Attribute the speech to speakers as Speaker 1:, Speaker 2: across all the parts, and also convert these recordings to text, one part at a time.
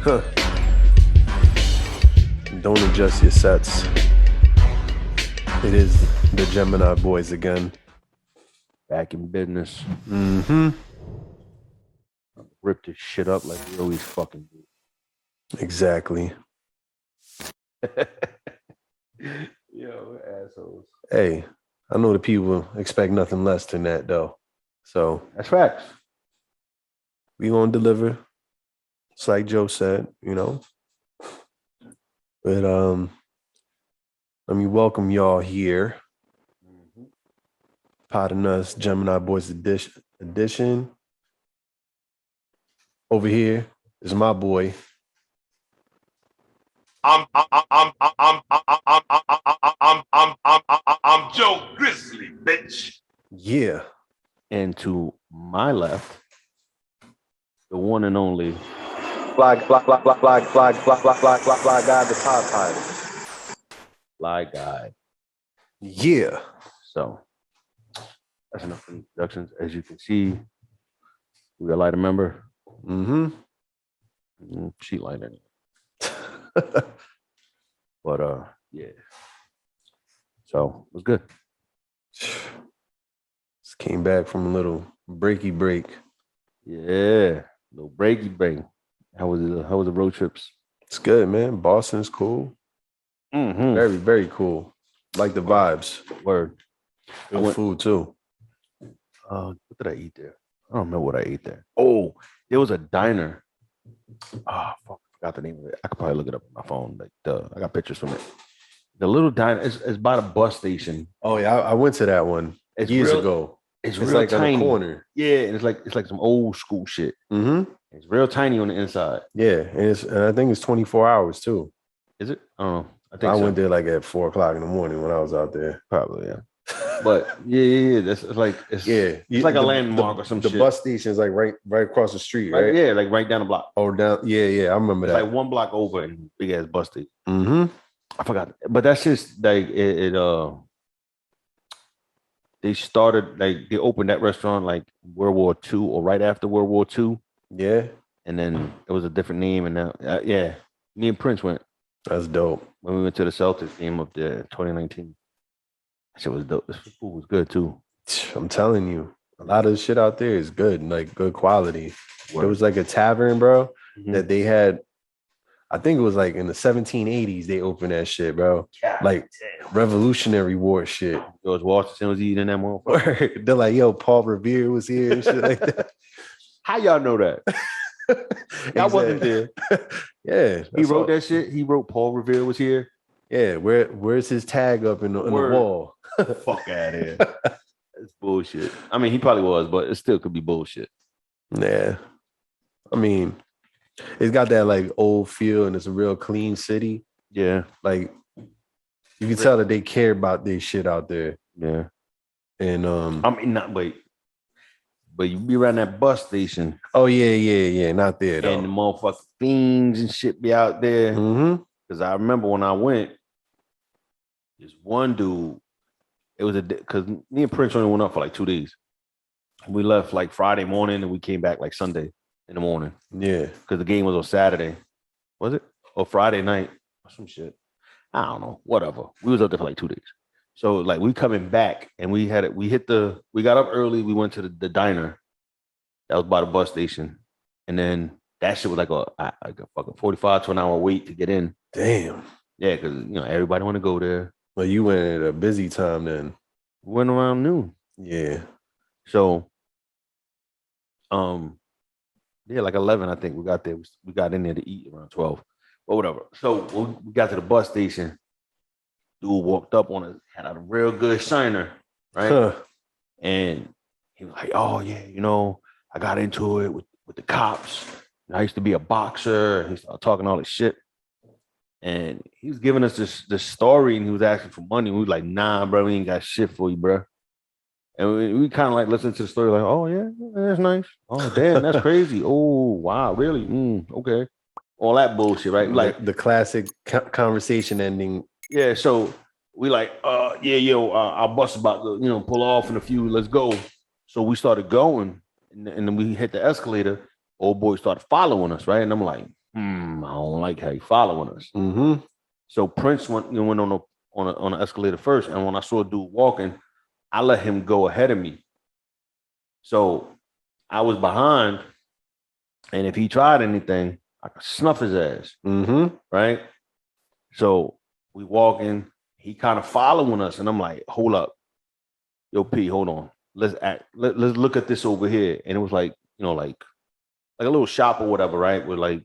Speaker 1: Huh. Don't adjust your sets. It is the Gemini Boys again.
Speaker 2: Back in business.
Speaker 1: Mm-hmm.
Speaker 2: Rip this shit up like we always fucking do.
Speaker 1: Exactly.
Speaker 2: Yo, assholes.
Speaker 1: Hey, I know the people expect nothing less than that, though. So
Speaker 2: that's facts.
Speaker 1: We gonna deliver. It's like Joe said, you know. But let me welcome y'all here. Mm-hmm. Pardon us, Gemini Boys edition. Over here is my boy.
Speaker 3: I'm Joe Grizzly, bitch.
Speaker 1: Yeah.
Speaker 2: And to my left, the one and only
Speaker 4: fly guy, the top title.
Speaker 2: Fly guy.
Speaker 1: Yeah.
Speaker 2: So that's enough introductions. As you can see, we got a lighter member.
Speaker 1: Mm-hmm.
Speaker 2: Sheet lighter. But yeah. So it was good.
Speaker 1: Just came back from a little breaky break.
Speaker 2: Yeah, little breaky break. How was it? How was the road trips?
Speaker 1: It's good, man. Boston's cool.
Speaker 2: Mm-hmm.
Speaker 1: Very, very cool. Like the vibes.
Speaker 2: Word.
Speaker 1: Good food too.
Speaker 2: What did I eat there? I don't know what I ate there. Oh, there was a diner. Fuck, I forgot the name of it. I could probably look it up on my phone. Like, I got pictures from it. The little diner is by the bus station.
Speaker 1: Oh yeah, I went to that one years ago.
Speaker 2: It's
Speaker 1: real
Speaker 2: like
Speaker 1: tiny.
Speaker 2: On
Speaker 1: the corner.
Speaker 2: Yeah, and it's like some old school shit.
Speaker 1: Mm-hmm.
Speaker 2: It's real tiny on the inside.
Speaker 1: Yeah, and I think it's 24 hours too.
Speaker 2: Is it? I don't know. I
Speaker 1: went there like at 4:00 in the morning when I was out there.
Speaker 2: Probably, yeah. But yeah. It's like it's like a landmark or some shit.
Speaker 1: The bus station is like right across the street, right?
Speaker 2: Yeah, like right down the block.
Speaker 1: Oh, down. Yeah. I remember that.
Speaker 2: Like one block over and big ass bus station.
Speaker 1: Mm-hmm.
Speaker 2: I forgot, but that's just like it. They started like they opened that restaurant like World War II or right after World War II.
Speaker 1: Yeah,
Speaker 2: and then it was a different name, and now yeah, me and Prince went.
Speaker 1: That's dope.
Speaker 2: When we went to the Celtics game up there, 2019. That shit was dope. This food was good too.
Speaker 1: I'm telling you, a lot of the shit out there is good, like good quality.
Speaker 2: Word.
Speaker 1: There was like a tavern, bro, that they had. I think it was like in the 1780s they opened that shit, bro.
Speaker 2: God
Speaker 1: like damn. Revolutionary War shit.
Speaker 2: George Washington was eating that motherfucker.
Speaker 1: They're like, yo, Paul Revere was here and shit like that.
Speaker 2: How y'all know that? Y'all wasn't there.
Speaker 1: Yeah.
Speaker 2: He wrote that shit. He wrote Paul Revere was here.
Speaker 1: Yeah, where's his tag up in the wall?
Speaker 2: Fuck out of here. That's bullshit. I mean, he probably was, but it still could be bullshit.
Speaker 1: Yeah. I mean, it's got that like old feel and it's a real clean city.
Speaker 2: Yeah.
Speaker 1: Like you can tell that they care about this shit out there.
Speaker 2: Yeah.
Speaker 1: And
Speaker 2: I mean, but you be around that bus station.
Speaker 1: Oh yeah. Not there though.
Speaker 2: And the motherfucking fiends and shit be out there.
Speaker 1: Mm-hmm.
Speaker 2: Because I remember when I went, this one dude, it was because me and Prince only went up for like 2 days. We left like Friday morning and we came back like Sunday in the morning.
Speaker 1: Yeah.
Speaker 2: Because the game was on Saturday. Was it? Or Friday night or some shit. I don't know. Whatever. We was up there for like 2 days. So like we coming back and we got up early. We went to the diner that was by the bus station. And then that shit was like a fucking 45 to an hour wait to get in.
Speaker 1: Damn.
Speaker 2: Yeah, because everybody want to go there.
Speaker 1: Well, you went at a busy time then.
Speaker 2: We went around noon.
Speaker 1: Yeah.
Speaker 2: So yeah, like 11, I think we got there. We got in there to eat around 12. But whatever. So when we got to the bus station, dude walked up on us, had a real good shiner, right?
Speaker 1: Huh.
Speaker 2: And he was like, oh yeah, I got into it with the cops. I used to be a boxer. And he started talking all this shit. And he was giving us this story and he was asking for money. We was like, nah, bro, we ain't got shit for you, bro. And we kind of like listened to the story like, oh, yeah, that's nice. Oh, damn, that's crazy. Oh, wow, really? Okay. All that bullshit, right? Like
Speaker 1: the classic conversation ending.
Speaker 2: Yeah, so we like, our bus about to, pull off in a few. Let's go. So we started going and then we hit the escalator. Old boy started following us, right? And I'm like, like how he following us.
Speaker 1: Mm-hmm.
Speaker 2: So Prince went on the escalator first, and when I saw a dude walking, I let him go ahead of me. So I was behind, and if he tried anything, I could snuff his ass.
Speaker 1: Mm-hmm.
Speaker 2: Right. So we walking, he kind of following us, and I'm like, hold up. Yo, P, hold on. Let's look at this over here. And it was like, like a little shop or whatever, right? With like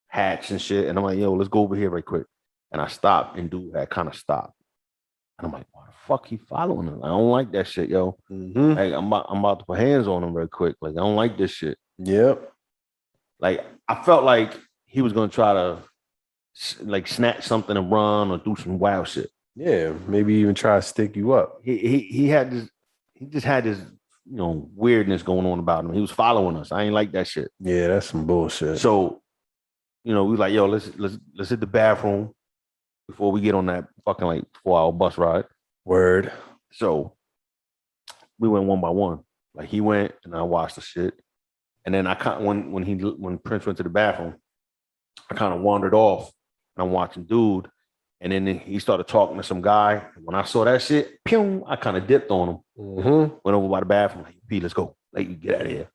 Speaker 2: hats and shit. And I'm like, yo, let's go over here right quick. And I stopped, and dude had kind of stopped. And I'm like, why the fuck he following us? I don't like that shit, yo.
Speaker 1: Mm-hmm.
Speaker 2: Like, I'm about to put hands on him very quick. Like, I don't like this shit.
Speaker 1: Yep.
Speaker 2: Like, I felt like he was gonna try to like snatch something and run or do some wild shit.
Speaker 1: Yeah, maybe even try to stick you up.
Speaker 2: He had this. He just had this, weirdness going on about him. He was following us. I ain't like that shit.
Speaker 1: Yeah, that's some bullshit.
Speaker 2: So, we like, yo, let's hit the bathroom before we get on that fucking like 4-hour bus ride.
Speaker 1: Word.
Speaker 2: So we went one by one. Like he went and I watched the shit. And then when Prince went to the bathroom, I kind of wandered off and I'm watching dude. And then he started talking to some guy. When I saw that shit, pew, I kind of dipped on him.
Speaker 1: Mm-hmm.
Speaker 2: Went over by the bathroom. Like, P, let's go. Like, you get out of here.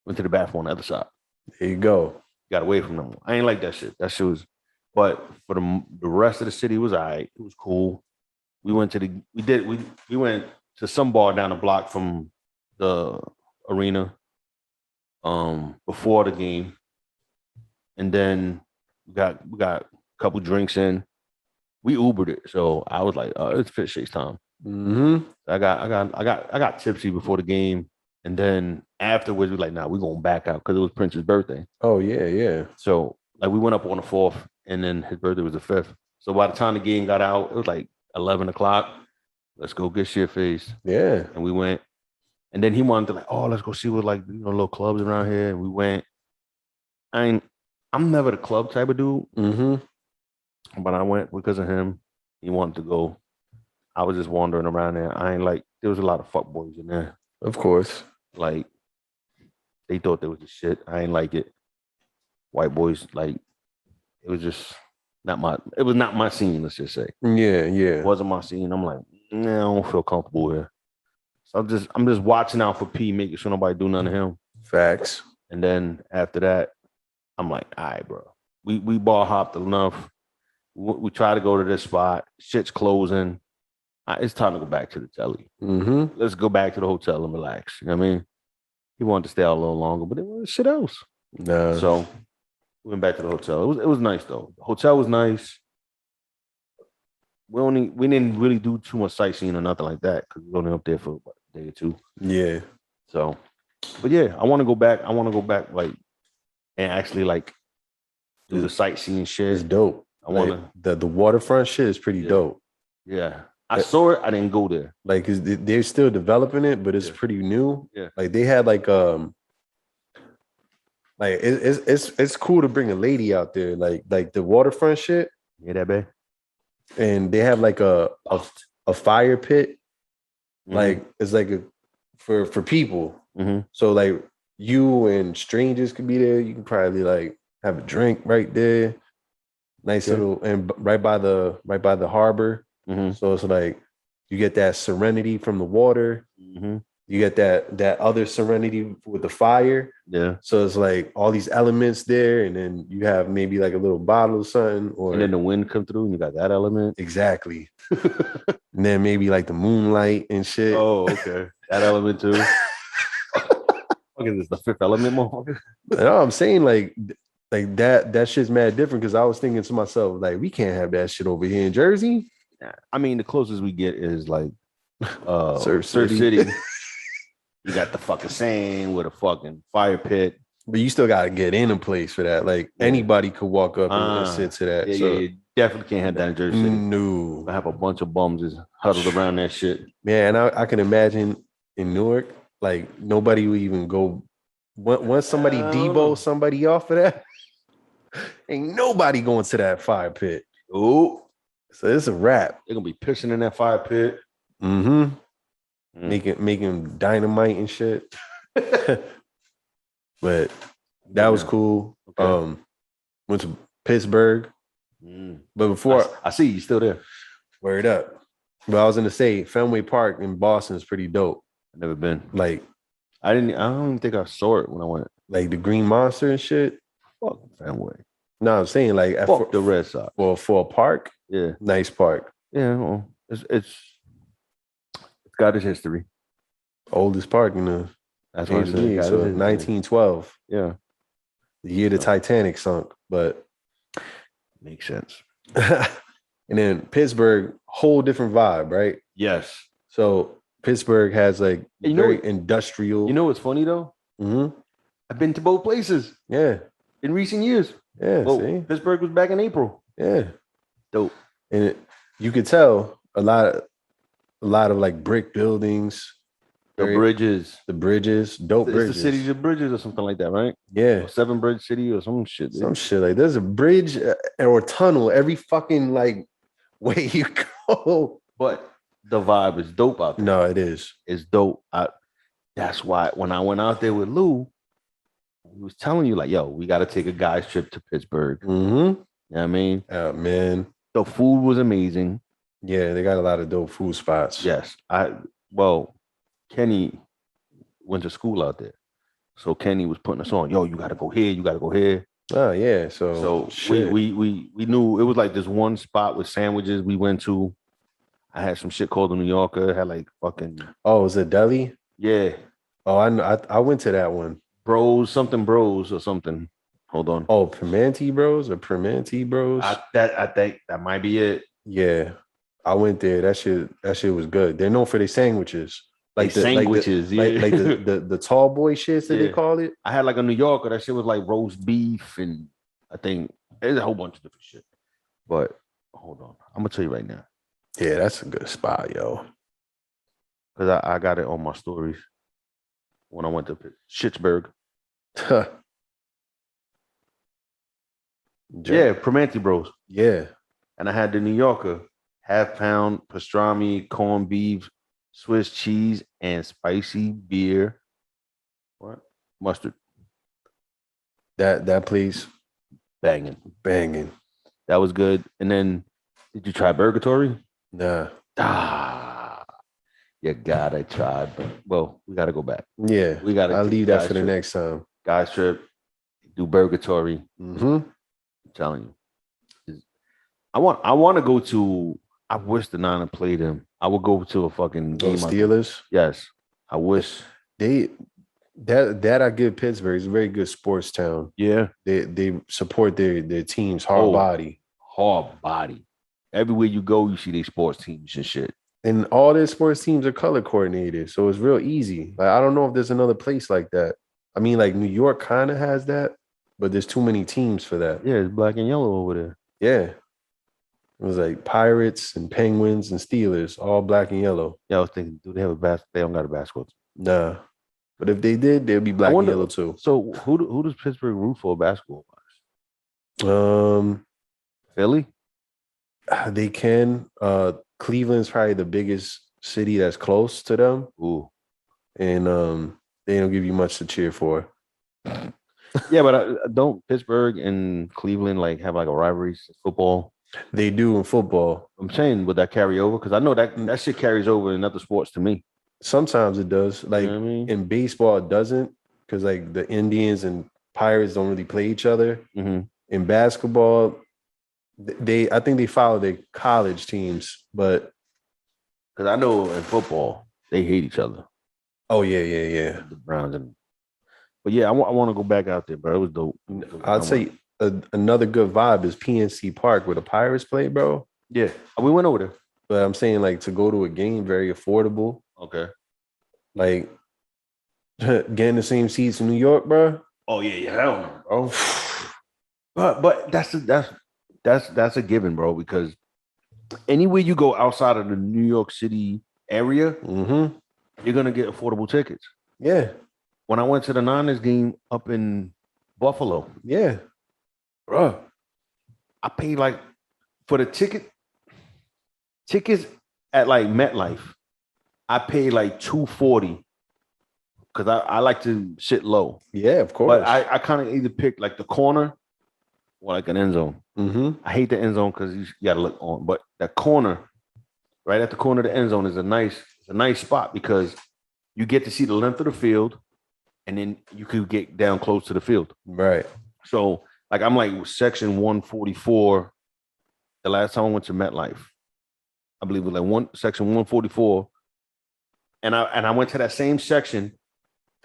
Speaker 2: Went to the bathroom on the other side.
Speaker 1: There you go.
Speaker 2: Got away from them. I ain't like that shit. That shit was, but for the rest of the city, it was all right. It was cool. We went to we went to some bar down the block from the arena before the game. And then we got a couple drinks in. We Ubered it, so I was like, it's Fish Shakes time.
Speaker 1: Mm-hmm.
Speaker 2: I got tipsy before the game, and then afterwards we like, nah, we're going back out because it was Prince's birthday.
Speaker 1: Oh yeah, yeah.
Speaker 2: So like we went up on the 4th, and then his birthday was the 5th. So by the time the game got out, it was like 11 o'clock. Let's go get shit faced.
Speaker 1: Yeah.
Speaker 2: And we went, and then he wanted to like, oh, let's go see what like little clubs around here. And we went. I'm never the club type of dude.
Speaker 1: Mm-hmm.
Speaker 2: But I went because of him. He wanted to go. I was just wandering around there. I ain't like, there was a lot of fuck boys in there.
Speaker 1: Of course.
Speaker 2: Like, they thought there was the shit. I ain't like it. White boys, like, it was just not my scene, let's just say.
Speaker 1: Yeah, yeah.
Speaker 2: It wasn't my scene. I'm like, nah, I don't feel comfortable here. So I'm just watching out for P, making sure nobody do nothing to him.
Speaker 1: Facts.
Speaker 2: And then after that, I'm like, all right, bro. We ball hopped enough. We try to go to this spot. Shit's closing. It's time to go back to the telly.
Speaker 1: Mm-hmm.
Speaker 2: Let's go back to the hotel and relax. You know what I mean? He wanted to stay out a little longer, but it was shit else.
Speaker 1: Nah.
Speaker 2: So we went back to the hotel. It was nice though. The hotel was nice. We didn't really do too much sightseeing or nothing like that because we were only up there for about a day or two.
Speaker 1: Yeah.
Speaker 2: So, but yeah, I want to go back. I want to go back like and actually like do the sightseeing shit.
Speaker 1: It's dope.
Speaker 2: I want
Speaker 1: to the waterfront shit is pretty dope.
Speaker 2: Yeah. I saw it. I didn't go there.
Speaker 1: Like they're still developing it, but it's pretty new.
Speaker 2: Yeah.
Speaker 1: Like they had like it's cool to bring a lady out there. Like the waterfront shit.
Speaker 2: Yeah, that bad.
Speaker 1: And they have like a fire pit.
Speaker 2: Mm-hmm.
Speaker 1: Like it's like for people.
Speaker 2: Mm-hmm.
Speaker 1: So like you and strangers could be there. You can probably like have a drink right there. Nice little, and right by the harbor.
Speaker 2: Mm-hmm.
Speaker 1: So it's like you get that serenity from the water.
Speaker 2: Mm-hmm.
Speaker 1: You get that other serenity with the fire.
Speaker 2: Yeah.
Speaker 1: So it's like all these elements there, and then you have maybe like a little bottle of something,
Speaker 2: and then the wind come through, and you got that element.
Speaker 1: Exactly. And then maybe like the moonlight and shit.
Speaker 2: Oh, okay. That element too. Look at this, the fifth element, motherfucker.
Speaker 1: No, I'm saying like that shit's mad different because I was thinking to myself, like, we can't have that shit over here in Jersey.
Speaker 2: I mean, the closest we get is like
Speaker 1: Surf
Speaker 2: City. You got the fucking sand with a fucking fire pit.
Speaker 1: But you still gotta get in a place for that. Like anybody could walk up and sit to that.
Speaker 2: Yeah,
Speaker 1: so
Speaker 2: you definitely can't have that in Jersey City.
Speaker 1: No.
Speaker 2: I have a bunch of bums just huddled around that shit.
Speaker 1: Man, I can imagine in Newark, like nobody would even go. Once somebody debo somebody off of that, ain't nobody going to that fire pit.
Speaker 2: Oh,
Speaker 1: so it's a wrap.
Speaker 2: They're gonna be pissing in that fire pit.
Speaker 1: Mm-hmm. Making dynamite and shit. But that was cool.
Speaker 2: Okay.
Speaker 1: Went to Pittsburgh. But before
Speaker 2: I see you still there.
Speaker 1: word up. But I was gonna say Fenway Park in Boston is pretty dope.
Speaker 2: I've never been.
Speaker 1: Like
Speaker 2: I don't even think I saw it when I went.
Speaker 1: the Green Monster and shit.
Speaker 2: Fuck Fenway.
Speaker 1: No, I'm saying like
Speaker 2: Fuck the Red Sox.
Speaker 1: For a park.
Speaker 2: Yeah.
Speaker 1: Nice park.
Speaker 2: Yeah, well, it's got its history.
Speaker 1: Oldest park in the
Speaker 2: That's what I said.
Speaker 1: so 1912.
Speaker 2: Yeah.
Speaker 1: The year the Titanic sunk, but
Speaker 2: makes sense.
Speaker 1: And then Pittsburgh, whole different vibe, right?
Speaker 2: Yes.
Speaker 1: So Pittsburgh has like very
Speaker 2: know,
Speaker 1: industrial.
Speaker 2: You know what's funny though?
Speaker 1: Mm-hmm.
Speaker 2: I've been to both places.
Speaker 1: Yeah.
Speaker 2: In recent years.
Speaker 1: Yeah.
Speaker 2: Well,
Speaker 1: see?
Speaker 2: Pittsburgh was back in April.
Speaker 1: Yeah.
Speaker 2: Dope.
Speaker 1: And you could tell a lot of like brick buildings.
Speaker 2: The bridges,
Speaker 1: dope bridges.
Speaker 2: It's the cities of bridges or something like that, right?
Speaker 1: Yeah.
Speaker 2: Or 7 Bridge City or some shit.
Speaker 1: Some shit like there's a bridge or tunnel every fucking like way you go.
Speaker 2: But the vibe is dope out there.
Speaker 1: No, it is.
Speaker 2: It's dope. That's why when I went out there with Lou, he was telling you like, yo, we got to take a guy's trip to Pittsburgh.
Speaker 1: Mm-hmm.
Speaker 2: You know what I mean?
Speaker 1: Oh, man.
Speaker 2: The food was amazing.
Speaker 1: Yeah, they got a lot of dope food spots.
Speaker 2: Yes. Kenny went to school out there. So Kenny was putting us on, yo, you got to go here. You got to go here.
Speaker 1: Oh, yeah. So
Speaker 2: we knew it was like this one spot with sandwiches we went to. I had some shit called the New Yorker. It had like fucking.
Speaker 1: Oh, was it deli?
Speaker 2: Yeah.
Speaker 1: Oh, I went to that one.
Speaker 2: Bros or something. Hold on.
Speaker 1: Oh, Primanti Bros or Primanti Bros?
Speaker 2: I think that might be it.
Speaker 1: Yeah. I went there. That shit was good. They're known for their sandwiches. Like the
Speaker 2: sandwiches,
Speaker 1: like the tall boy shits that they call it.
Speaker 2: I had like a New Yorker. That shit was like roast beef and I think there's a whole bunch of different shit. But hold on, I'm gonna tell you right now.
Speaker 1: Yeah, that's a good spot, yo.
Speaker 2: Because I got it on my stories when I went to Schittsburg. Yeah, Primanti Bros.
Speaker 1: Yeah.
Speaker 2: And I had the New Yorker, half-pound pastrami, corned beef, Swiss cheese, and spicy beer. What? Mustard.
Speaker 1: That place.
Speaker 2: Banging.
Speaker 1: That
Speaker 2: was good. And then, did you try Burgatory?
Speaker 1: Nah.
Speaker 2: You gotta try. Well, we gotta go back.
Speaker 1: Yeah. I'll leave that for the next time.
Speaker 2: Guys trip. Do Burgatory.
Speaker 1: Mm-hmm.
Speaker 2: I'm telling you. I want to go to. I wish the Niner played him. I would go to a fucking game.
Speaker 1: Steelers?
Speaker 2: Yes. I wish.
Speaker 1: That I give Pittsburgh. It's a very good sports town.
Speaker 2: Yeah.
Speaker 1: They support their teams. Hard body. Everywhere you go, you see their sports teams and shit. And all their sports teams are color coordinated. So it's real easy. Like, I don't know if there's another place like that. I mean, like New York kind of has that, but there's too many teams for that.
Speaker 2: Yeah, it's black and yellow over there.
Speaker 1: Yeah. It was like Pirates and Penguins and Steelers, all black and yellow.
Speaker 2: Yeah, I was thinking, do they have a basketball? They don't got a basketball team.
Speaker 1: Nah. But if they did, they'd be black and yellow too.
Speaker 2: So who does Pittsburgh root for basketball
Speaker 1: wise?
Speaker 2: Philly?
Speaker 1: They can. Cleveland's probably the biggest city that's close to them.
Speaker 2: Ooh.
Speaker 1: And they don't give you much to cheer for.
Speaker 2: Yeah, but don't Pittsburgh and Cleveland like have like a rivalry in football?
Speaker 1: They do in football.
Speaker 2: I'm saying, would that carry over? Because I know that shit carries over in other sports to me.
Speaker 1: Sometimes it does. Like, you know what I mean? In baseball, it doesn't, because like the Indians and Pirates don't really play each other.
Speaker 2: Mm-hmm.
Speaker 1: In basketball, I think they follow their college teams, but
Speaker 2: because I know in football they hate each other.
Speaker 1: Oh yeah.
Speaker 2: The Browns but yeah, I want to go back out there, bro. It was dope.
Speaker 1: I'd say another good vibe is PNC Park where the Pirates play, bro.
Speaker 2: Yeah, we went over there.
Speaker 1: But I'm saying like to go to a game, very affordable.
Speaker 2: Okay.
Speaker 1: Like getting the same seats in New York, bro.
Speaker 2: Oh yeah, hell no, bro. But that's a given, bro. Because anywhere you go outside of the New York City area, you're gonna get affordable tickets.
Speaker 1: Yeah.
Speaker 2: When I went to the Niners game up in Buffalo,
Speaker 1: yeah,
Speaker 2: bro, I paid like for the tickets at like MetLife. I paid like $240 because I like to sit low.
Speaker 1: Yeah, of course.
Speaker 2: But I kind of either pick like the corner or like an end zone.
Speaker 1: Mm-hmm.
Speaker 2: I hate the end zone because you got to look on, but that corner, right at the corner of the end zone, is a nice spot because you get to see the length of the field, and then you could get down close to the field.
Speaker 1: Right.
Speaker 2: So, like, I'm like section 144. The last time I went to MetLife, I believe it was like section 144, and I went to that same section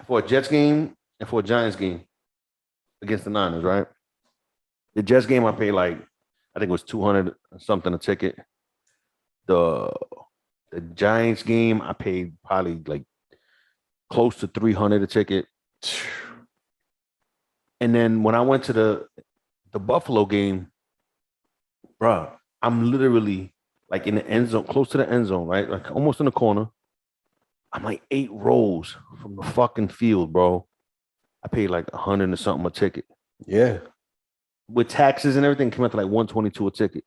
Speaker 2: for a Jets game and for a Giants game against the Niners. Right, the Jets game I paid like I think it was 200 something a ticket. The Giants game I paid probably like close to 300 a ticket. And then when I went to the Buffalo game, bro, I'm literally like in the end zone, close to the end zone, right? Like almost in the corner. I'm like 8 rows from the fucking field, bro. I paid like 100 or something a ticket.
Speaker 1: Yeah.
Speaker 2: With taxes and everything, it came out to like 122 a ticket.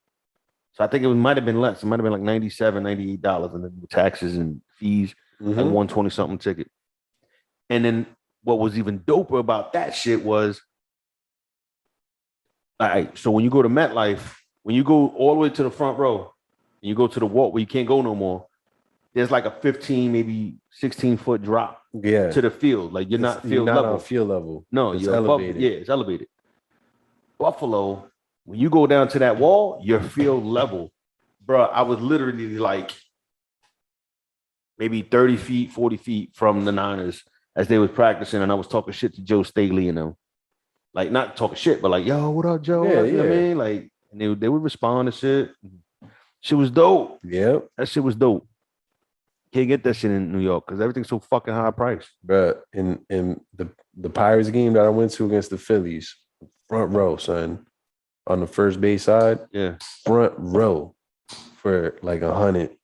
Speaker 2: So I think it might have been less. It might have been like $97, $98, and then with taxes and fees, like 120 something ticket. And then what was even doper about that shit was, all right, so when you go to MetLife, when you go all the way to the front row, and you go to the wall where you can't go no more, there's like a 15, maybe 16-foot drop to the field. Like you're not level.
Speaker 1: On field level.
Speaker 2: No, you're elevated. Yeah, it's elevated. Buffalo, when you go down to that wall, you're field level. Bro, I was literally like maybe 30 feet, 40 feet from the Niners as they was practicing, and I was talking shit to Joe Staley and them. Like, not talking shit, but like, yo, what up, Joe?
Speaker 1: Yeah,
Speaker 2: you know what I mean? Like, and they would respond to shit. Shit was dope.
Speaker 1: Yep.
Speaker 2: That shit was dope. Can't get that shit in New York because everything's so fucking high price.
Speaker 1: Bro, in the Pirates game that I went to against the Phillies, front row, son, on the first base side, front row for like 100.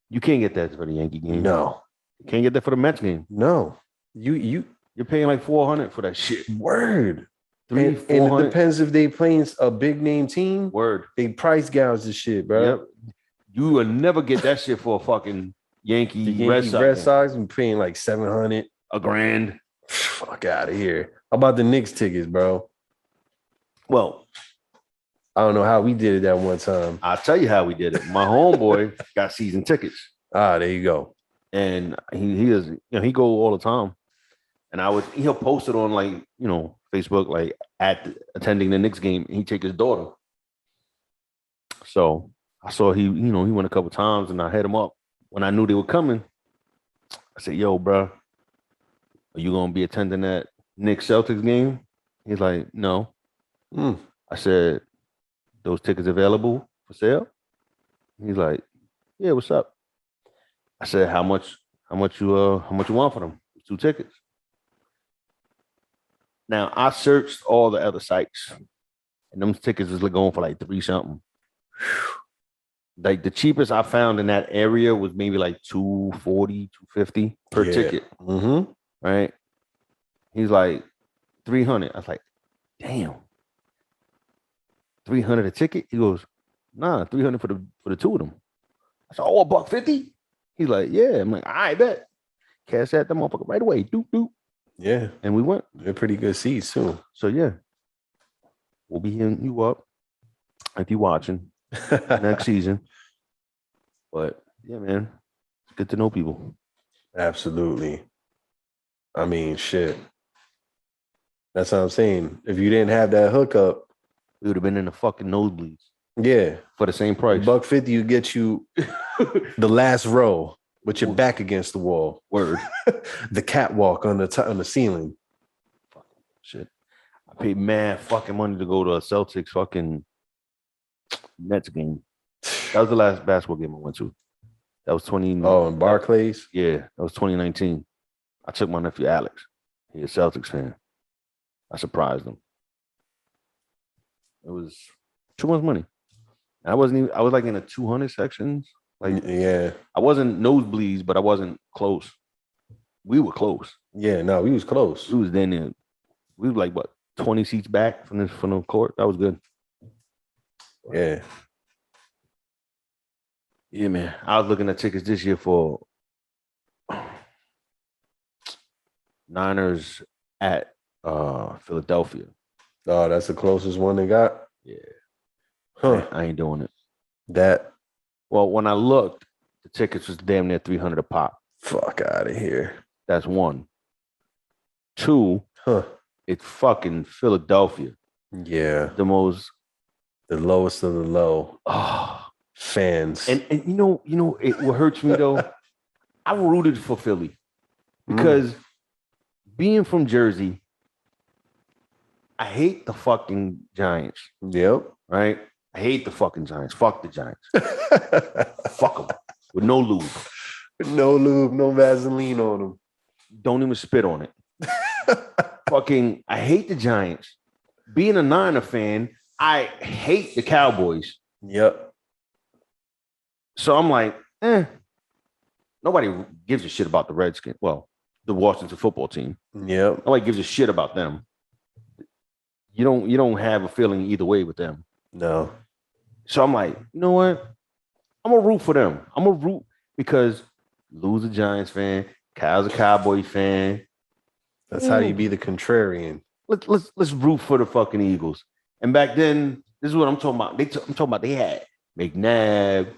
Speaker 2: You can't get that for the Yankee game.
Speaker 1: No.
Speaker 2: You can't get that for the Mets game.
Speaker 1: No. You're
Speaker 2: paying like 400 for that shit.
Speaker 1: Word. And it depends if they playing a big name team.
Speaker 2: Word.
Speaker 1: They price gouge the shit, bro.
Speaker 2: Yep. You will never get that shit for a fucking Yankee
Speaker 1: Red Sox. I'm paying like 700,
Speaker 2: $1,000.
Speaker 1: Fuck out of here. How about the Knicks tickets, bro?
Speaker 2: Well,
Speaker 1: I don't know how we did it that one time.
Speaker 2: I'll tell you how we did it. My homeboy got season tickets.
Speaker 1: Ah, there you go.
Speaker 2: And he is, he go all the time. And he'll post it on like, Facebook, like at attending the Knicks game. He take his daughter. So I saw he went a couple times, and I hit him up when I knew they were coming. I said, yo, bro, are you going to be attending that Knicks Celtics game? He's like, no. I said, those tickets available for sale? He's like, yeah, what's up? I said, how much you want for them? 2 tickets. Now I searched all the other sites, and them tickets was going for like 3 something. Like the cheapest I found in that area was maybe like $240, $250 per ticket. Right? He's like 300. I was like, damn. 300 a ticket? He goes, nah, 300 for the 2 of them. I said, oh, $150? He's like, yeah. I'm like, I bet. Cash that motherfucker right away. Doop, doop.
Speaker 1: Yeah.
Speaker 2: And we went.
Speaker 1: They're pretty good seats too.
Speaker 2: So yeah. We'll be hitting you up if you're watching next season. But yeah, man. It's good to know people.
Speaker 1: Absolutely. I mean, shit. That's what I'm saying. If you didn't have that hookup,
Speaker 2: we would have been in the fucking nosebleeds.
Speaker 1: Yeah.
Speaker 2: For the same price.
Speaker 1: $150 would get you the last row with your back against the wall.
Speaker 2: Word.
Speaker 1: The catwalk on the ceiling.
Speaker 2: Fucking shit. I paid mad fucking money to go to a Celtics fucking Nets game. That was the last basketball game I went to. That was 20.
Speaker 1: Oh, in Barclays?
Speaker 2: Yeah, that was 2019. I took my nephew Alex. He's a Celtics fan. I surprised him. It was too much money. I was like in the 200 sections. Like,
Speaker 1: yeah.
Speaker 2: I wasn't nosebleeds, but I wasn't close. We were close.
Speaker 1: Yeah, no, we was close.
Speaker 2: We was then there. We were like, what, 20 seats back from the court? That was good.
Speaker 1: Yeah.
Speaker 2: Yeah, man. I was looking at tickets this year for Niners at Philadelphia.
Speaker 1: Oh, that's the closest one they got?
Speaker 2: Yeah.
Speaker 1: Huh.
Speaker 2: I ain't doing it.
Speaker 1: That.
Speaker 2: Well, when I looked, the tickets was damn near $300 a pop.
Speaker 1: Fuck out of here.
Speaker 2: That's one. Two, it's fucking Philadelphia.
Speaker 1: Yeah.
Speaker 2: The
Speaker 1: lowest of the low. Fans.
Speaker 2: And you know, what hurts me though? I rooted for Philly because being from Jersey, I hate the fucking Giants.
Speaker 1: Yep.
Speaker 2: Right? I hate the fucking Giants. Fuck the Giants. Fuck them. With no lube.
Speaker 1: No lube, no Vaseline on them.
Speaker 2: Don't even spit on it. Fucking, I hate the Giants. Being a Niner fan, I hate the Cowboys.
Speaker 1: Yep.
Speaker 2: So I'm like, nobody gives a shit about the Redskins. Well, the Washington football team.
Speaker 1: Yep.
Speaker 2: Nobody gives a shit about them. You don't have a feeling either way with them.
Speaker 1: No.
Speaker 2: So I'm like, you know what? I'm gonna root for them. I'm gonna root because Lou's a Giants fan, Kyle's a Cowboys fan.
Speaker 1: That's how you be the contrarian.
Speaker 2: Let's root for the fucking Eagles. And back then, this is what I'm talking about. I'm talking about they had McNabb.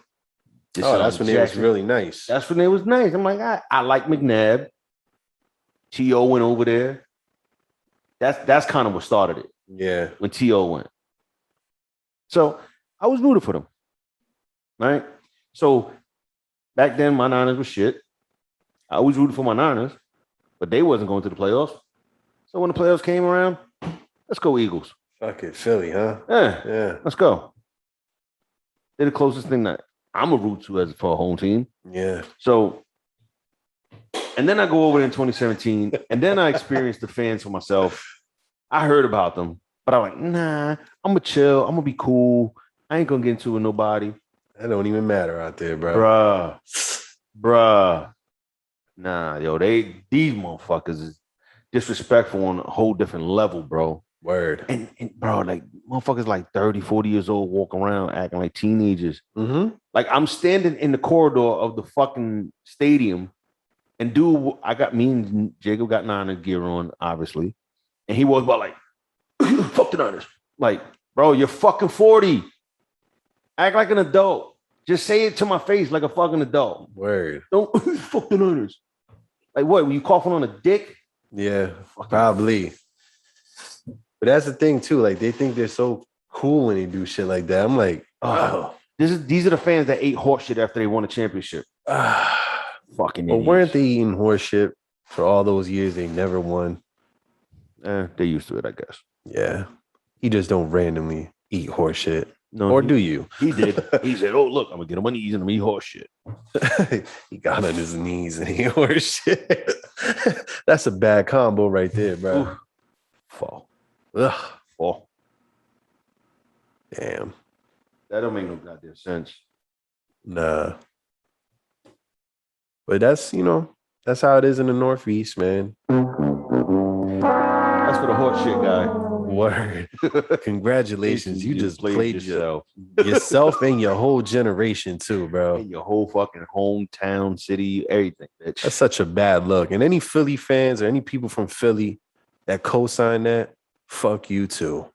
Speaker 1: That's when they was really nice.
Speaker 2: That's when they was nice. I'm like, I like McNabb. T.O. went over there. That's kind of what started it.
Speaker 1: Yeah.
Speaker 2: When T.O. went. So I was rooting for them. Right? So back then, my Niners were shit. I always rooted for my Niners, but they wasn't going to the playoffs. So when the playoffs came around, let's go Eagles.
Speaker 1: Fuck it, Philly, huh?
Speaker 2: Yeah. Let's go. They're the closest thing that I'm a root to for a home team.
Speaker 1: Yeah. So,
Speaker 2: and then I go over there in 2017, and then I experienced the fans for myself. I heard about them, but I'm like, nah, I'm gonna chill. I'm gonna be cool. I ain't gonna get into it with nobody.
Speaker 1: That don't even matter out there, bro.
Speaker 2: Bruh. Nah, yo, these motherfuckers is disrespectful on a whole different level, bro.
Speaker 1: Word.
Speaker 2: And bro, like motherfuckers like 30, 40 years old walking around acting like teenagers.
Speaker 1: Mm-hmm.
Speaker 2: Like I'm standing in the corridor of the fucking stadium and me and Jacob got Niners gear on, obviously. And he was about like, fuck the Niners. Like, bro, you're fucking 40. Act like an adult. Just say it to my face like a fucking adult.
Speaker 1: Word.
Speaker 2: Don't fuck the Niners. Like what? Were you coughing on a dick?
Speaker 1: Yeah, probably. But that's the thing too. Like they think they're so cool when they do shit like that. I'm like,
Speaker 2: these are the fans that ate horse shit after they won a championship. Fucking.
Speaker 1: But weren't they eating horse shit for all those years they never won?
Speaker 2: They used to it, I guess.
Speaker 1: Yeah, he just don't randomly eat horse shit.
Speaker 2: No,
Speaker 1: or do you?
Speaker 2: He did. He said, "Oh, look, I'm gonna get on my knees and I'm gonna eat horse shit."
Speaker 1: He got on his knees and he horse shit. That's a bad combo right there, bro.
Speaker 2: Ooh. Fall.
Speaker 1: Ugh.
Speaker 2: Fall.
Speaker 1: Damn.
Speaker 2: That don't make no goddamn sense.
Speaker 1: Nah. But that's how it is in the Northeast, man.
Speaker 2: That's for the horse shit guy.
Speaker 1: Word. Congratulations. You just played yourself and your whole generation too, bro.
Speaker 2: And your whole fucking hometown, city, everything, bitch.
Speaker 1: That's such a bad look. And any Philly fans or any people from Philly that co-sign that, fuck you too.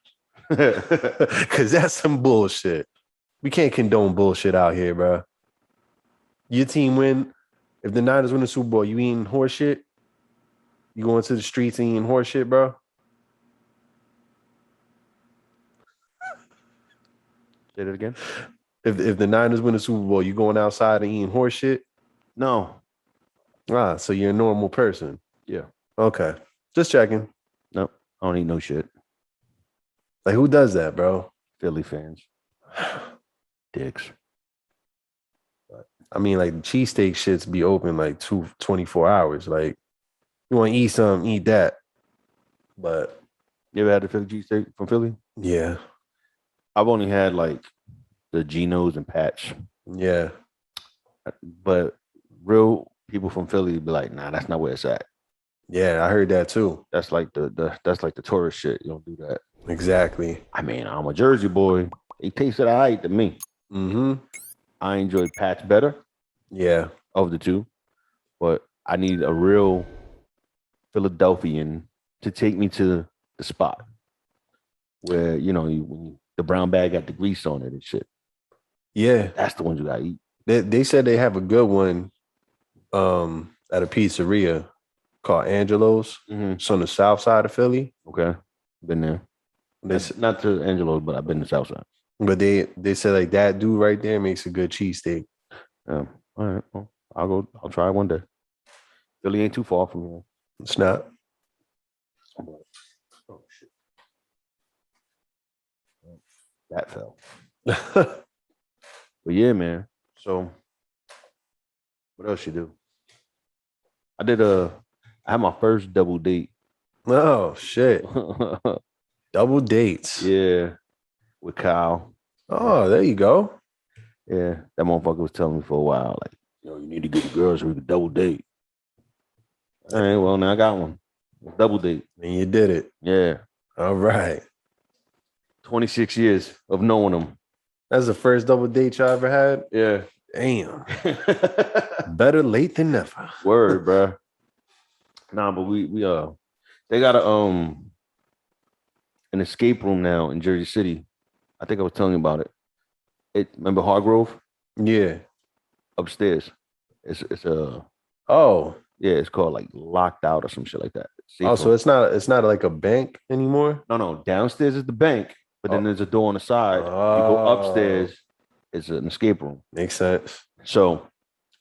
Speaker 1: Because that's some bullshit. We can't condone bullshit out here, bro. Your team win. If the Niners win the Super Bowl, you eating horse shit? You going to the streets and eating horse shit, bro?
Speaker 2: Say that again.
Speaker 1: If the Niners win the Super Bowl, you going outside and eating horse shit?
Speaker 2: No.
Speaker 1: So you're a normal person.
Speaker 2: Yeah.
Speaker 1: Okay. Just checking.
Speaker 2: Nope. I don't eat no shit.
Speaker 1: Like, who does that, bro?
Speaker 2: Philly fans. Dicks.
Speaker 1: But, I mean, like, the cheesesteak shits be open like 24 hours. Like, you want to eat something, eat that. But
Speaker 2: you ever had the Philly cheesesteak from Philly?
Speaker 1: Yeah.
Speaker 2: I've only had like the Geno's and Patch.
Speaker 1: Yeah.
Speaker 2: But real people from Philly be like, nah, that's not where it's at.
Speaker 1: Yeah, I heard that too.
Speaker 2: That's like the tourist shit. You don't do that.
Speaker 1: Exactly.
Speaker 2: I mean, I'm a Jersey boy. It tasted all right to me.
Speaker 1: Mm-hmm.
Speaker 2: I enjoyed Patch better.
Speaker 1: Yeah.
Speaker 2: Of the two. But I need a real Philadelphian to take me to the spot. where the brown bag got the grease on it and shit.
Speaker 1: Yeah,
Speaker 2: that's the ones you gotta eat.
Speaker 1: They said they have a good one at a pizzeria called Angelo's.
Speaker 2: Mm-hmm.
Speaker 1: It's on the south side of Philly.
Speaker 2: Okay, been there. Not to Angelo's, but I've been to South Side.
Speaker 1: But they said like that dude right there makes a good cheesesteak.
Speaker 2: Yeah. All right. Well, I'll try one day. Philly ain't too far from here.
Speaker 1: It's not.
Speaker 2: Oh shit. That fell. But yeah, man. So what else you do? I had my first double date.
Speaker 1: Oh shit. Double dates.
Speaker 2: Yeah. With Kyle.
Speaker 1: Oh, there you go.
Speaker 2: Yeah. That motherfucker was telling me for a while, like, you need to get the girls so we can double date. All right, well, now I got one. Double date.
Speaker 1: And you did it.
Speaker 2: Yeah.
Speaker 1: All right.
Speaker 2: 26 years of knowing them.
Speaker 1: That's the first double date you ever had?
Speaker 2: Yeah.
Speaker 1: Damn. Better late than never.
Speaker 2: Word, bro. Nah, but we they got an escape room now in Jersey City. I think I was telling you about it. Remember Hargrove?
Speaker 1: Yeah.
Speaker 2: Upstairs. It's it's called like Locked Out or some shit like that.
Speaker 1: So it's not like a bank anymore?
Speaker 2: No. Downstairs is the bank, but then there's a door on the side. You go upstairs, it's an escape room.
Speaker 1: Makes sense.
Speaker 2: So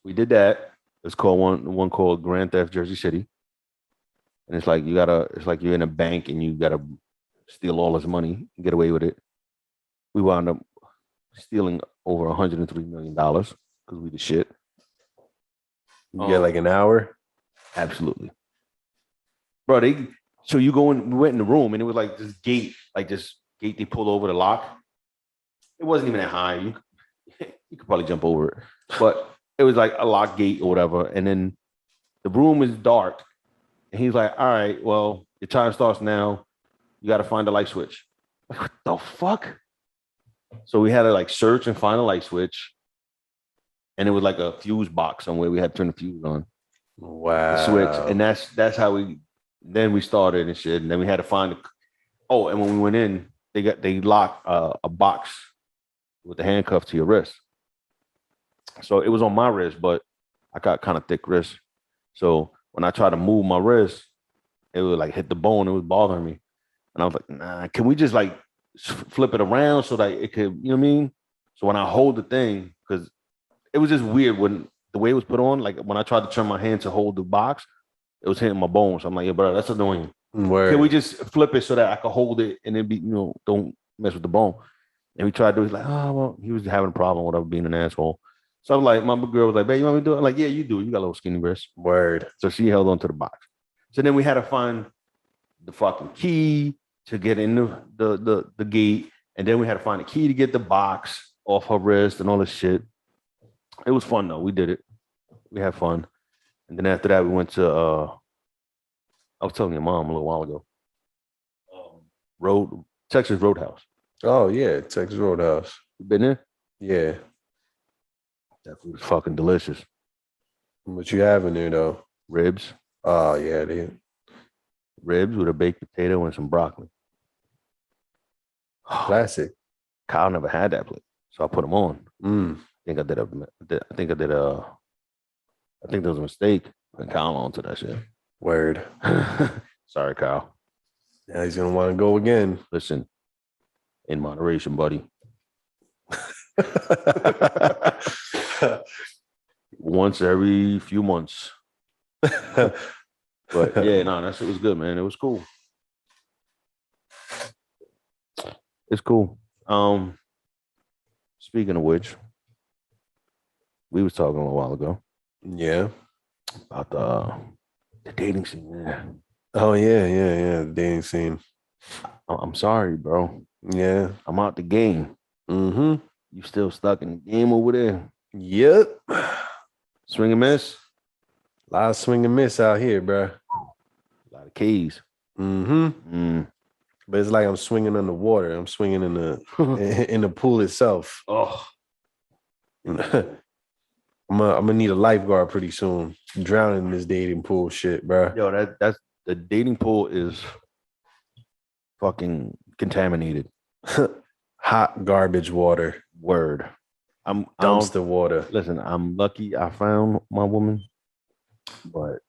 Speaker 2: we did that. It's called one called Grand Theft Jersey City. And it's like you're in a bank and you gotta steal all his money and get away with it. We wound up stealing over $103 million because we the shit.
Speaker 1: You get like an hour?
Speaker 2: Absolutely. Bro, so you go in, we went in the room and it was like this gate they pulled over the lock. It wasn't even that high. You could probably jump over it. But it was like a lock gate or whatever. And then the room is dark. And he's like, all right, well, your time starts now. You got to find a light switch. Like, what the fuck? So we had to like search and find a light switch. And it was like a fuse box somewhere. We had to turn the fuse on.
Speaker 1: Wow.
Speaker 2: The switch. And that's how we started and shit. And then we had to find and when we went in, they locked a box with the handcuff to your wrist. So it was on my wrist, but I got kind of thick wrist. So when I tried to move my wrist, it would like hit the bone. It was bothering me. And I was like, nah, can we just like flip it around so that it could, you know what I mean? So when I hold the thing, because it was just weird when the way it was put on, like when I tried to turn my hand to hold the box, it was hitting my bones. So I'm like, yeah, bro, that's annoying.
Speaker 1: Word.
Speaker 2: Can we just flip it so that I could hold it and then be, don't mess with the bone? And we tried to do it. He's like, oh, well, he was having a problem with us being an asshole. So I'm like, my girl was like, babe, you want me to do it? I'm like, yeah, you do. You got a little skinny wrist.
Speaker 1: Word.
Speaker 2: So she held on to the box. So then we had to find the fucking key to get in the gate. And then we had to find a key to get the box off her wrist and all this shit. It was fun, though. We did it. We had fun. And then after that, we went to, I was telling your mom a little while ago, Texas Roadhouse.
Speaker 1: Oh, yeah. Texas Roadhouse.
Speaker 2: You been there?
Speaker 1: Yeah.
Speaker 2: That food is fucking delicious.
Speaker 1: What you having there, though?
Speaker 2: Ribs.
Speaker 1: Oh, yeah, they
Speaker 2: Ribs with a baked potato and some broccoli.
Speaker 1: Classic.
Speaker 2: Kyle never had that plate, so I put them on. I think there was a mistake putting Kyle onto that shit.
Speaker 1: Word.
Speaker 2: Sorry, Kyle.
Speaker 1: Now he's gonna want to go again.
Speaker 2: Listen, in moderation, buddy. Once every few months. But yeah, that shit was good, man. It was cool. It's cool. Speaking of which, we was talking a little while ago.
Speaker 1: Yeah.
Speaker 2: About the dating scene, man.
Speaker 1: Oh, yeah. The dating scene.
Speaker 2: I'm sorry, bro.
Speaker 1: Yeah.
Speaker 2: I'm out the game.
Speaker 1: Mm-hmm.
Speaker 2: You still stuck in the game over there?
Speaker 1: Yep.
Speaker 2: Swing and miss?
Speaker 1: A lot of swing and miss out here, bro.
Speaker 2: A lot of keys.
Speaker 1: Mm-hmm. But it's like I'm swinging on the water. I'm swinging in the pool itself.
Speaker 2: Oh.
Speaker 1: I'm gonna need a lifeguard pretty soon. I'm drowning in this dating pool shit, bro.
Speaker 2: Yo, that's the dating pool is fucking contaminated.
Speaker 1: Hot garbage water.
Speaker 2: Word. I'm
Speaker 1: dumpster water.
Speaker 2: Listen, I'm lucky I found my woman, but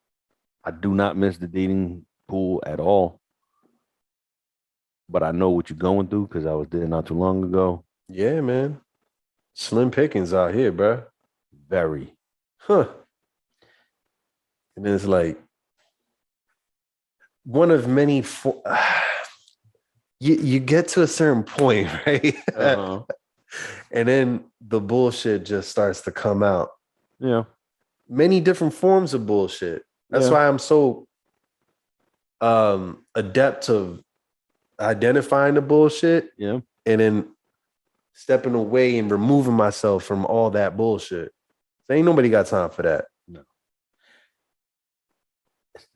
Speaker 2: I do not miss the dating pool at all. But I know what you're going through because I was there not too long ago.
Speaker 1: Yeah, man. Slim pickings out here, bro.
Speaker 2: Very.
Speaker 1: And it's like one of many. You get to a certain point, right?
Speaker 2: Uh-huh.
Speaker 1: And then the bullshit just starts to come out.
Speaker 2: Yeah.
Speaker 1: Many different forms of bullshit. That's why I'm so adept of identifying the bullshit.
Speaker 2: Yeah.
Speaker 1: And then stepping away and removing myself from all that bullshit. So ain't nobody got time for that.
Speaker 2: No.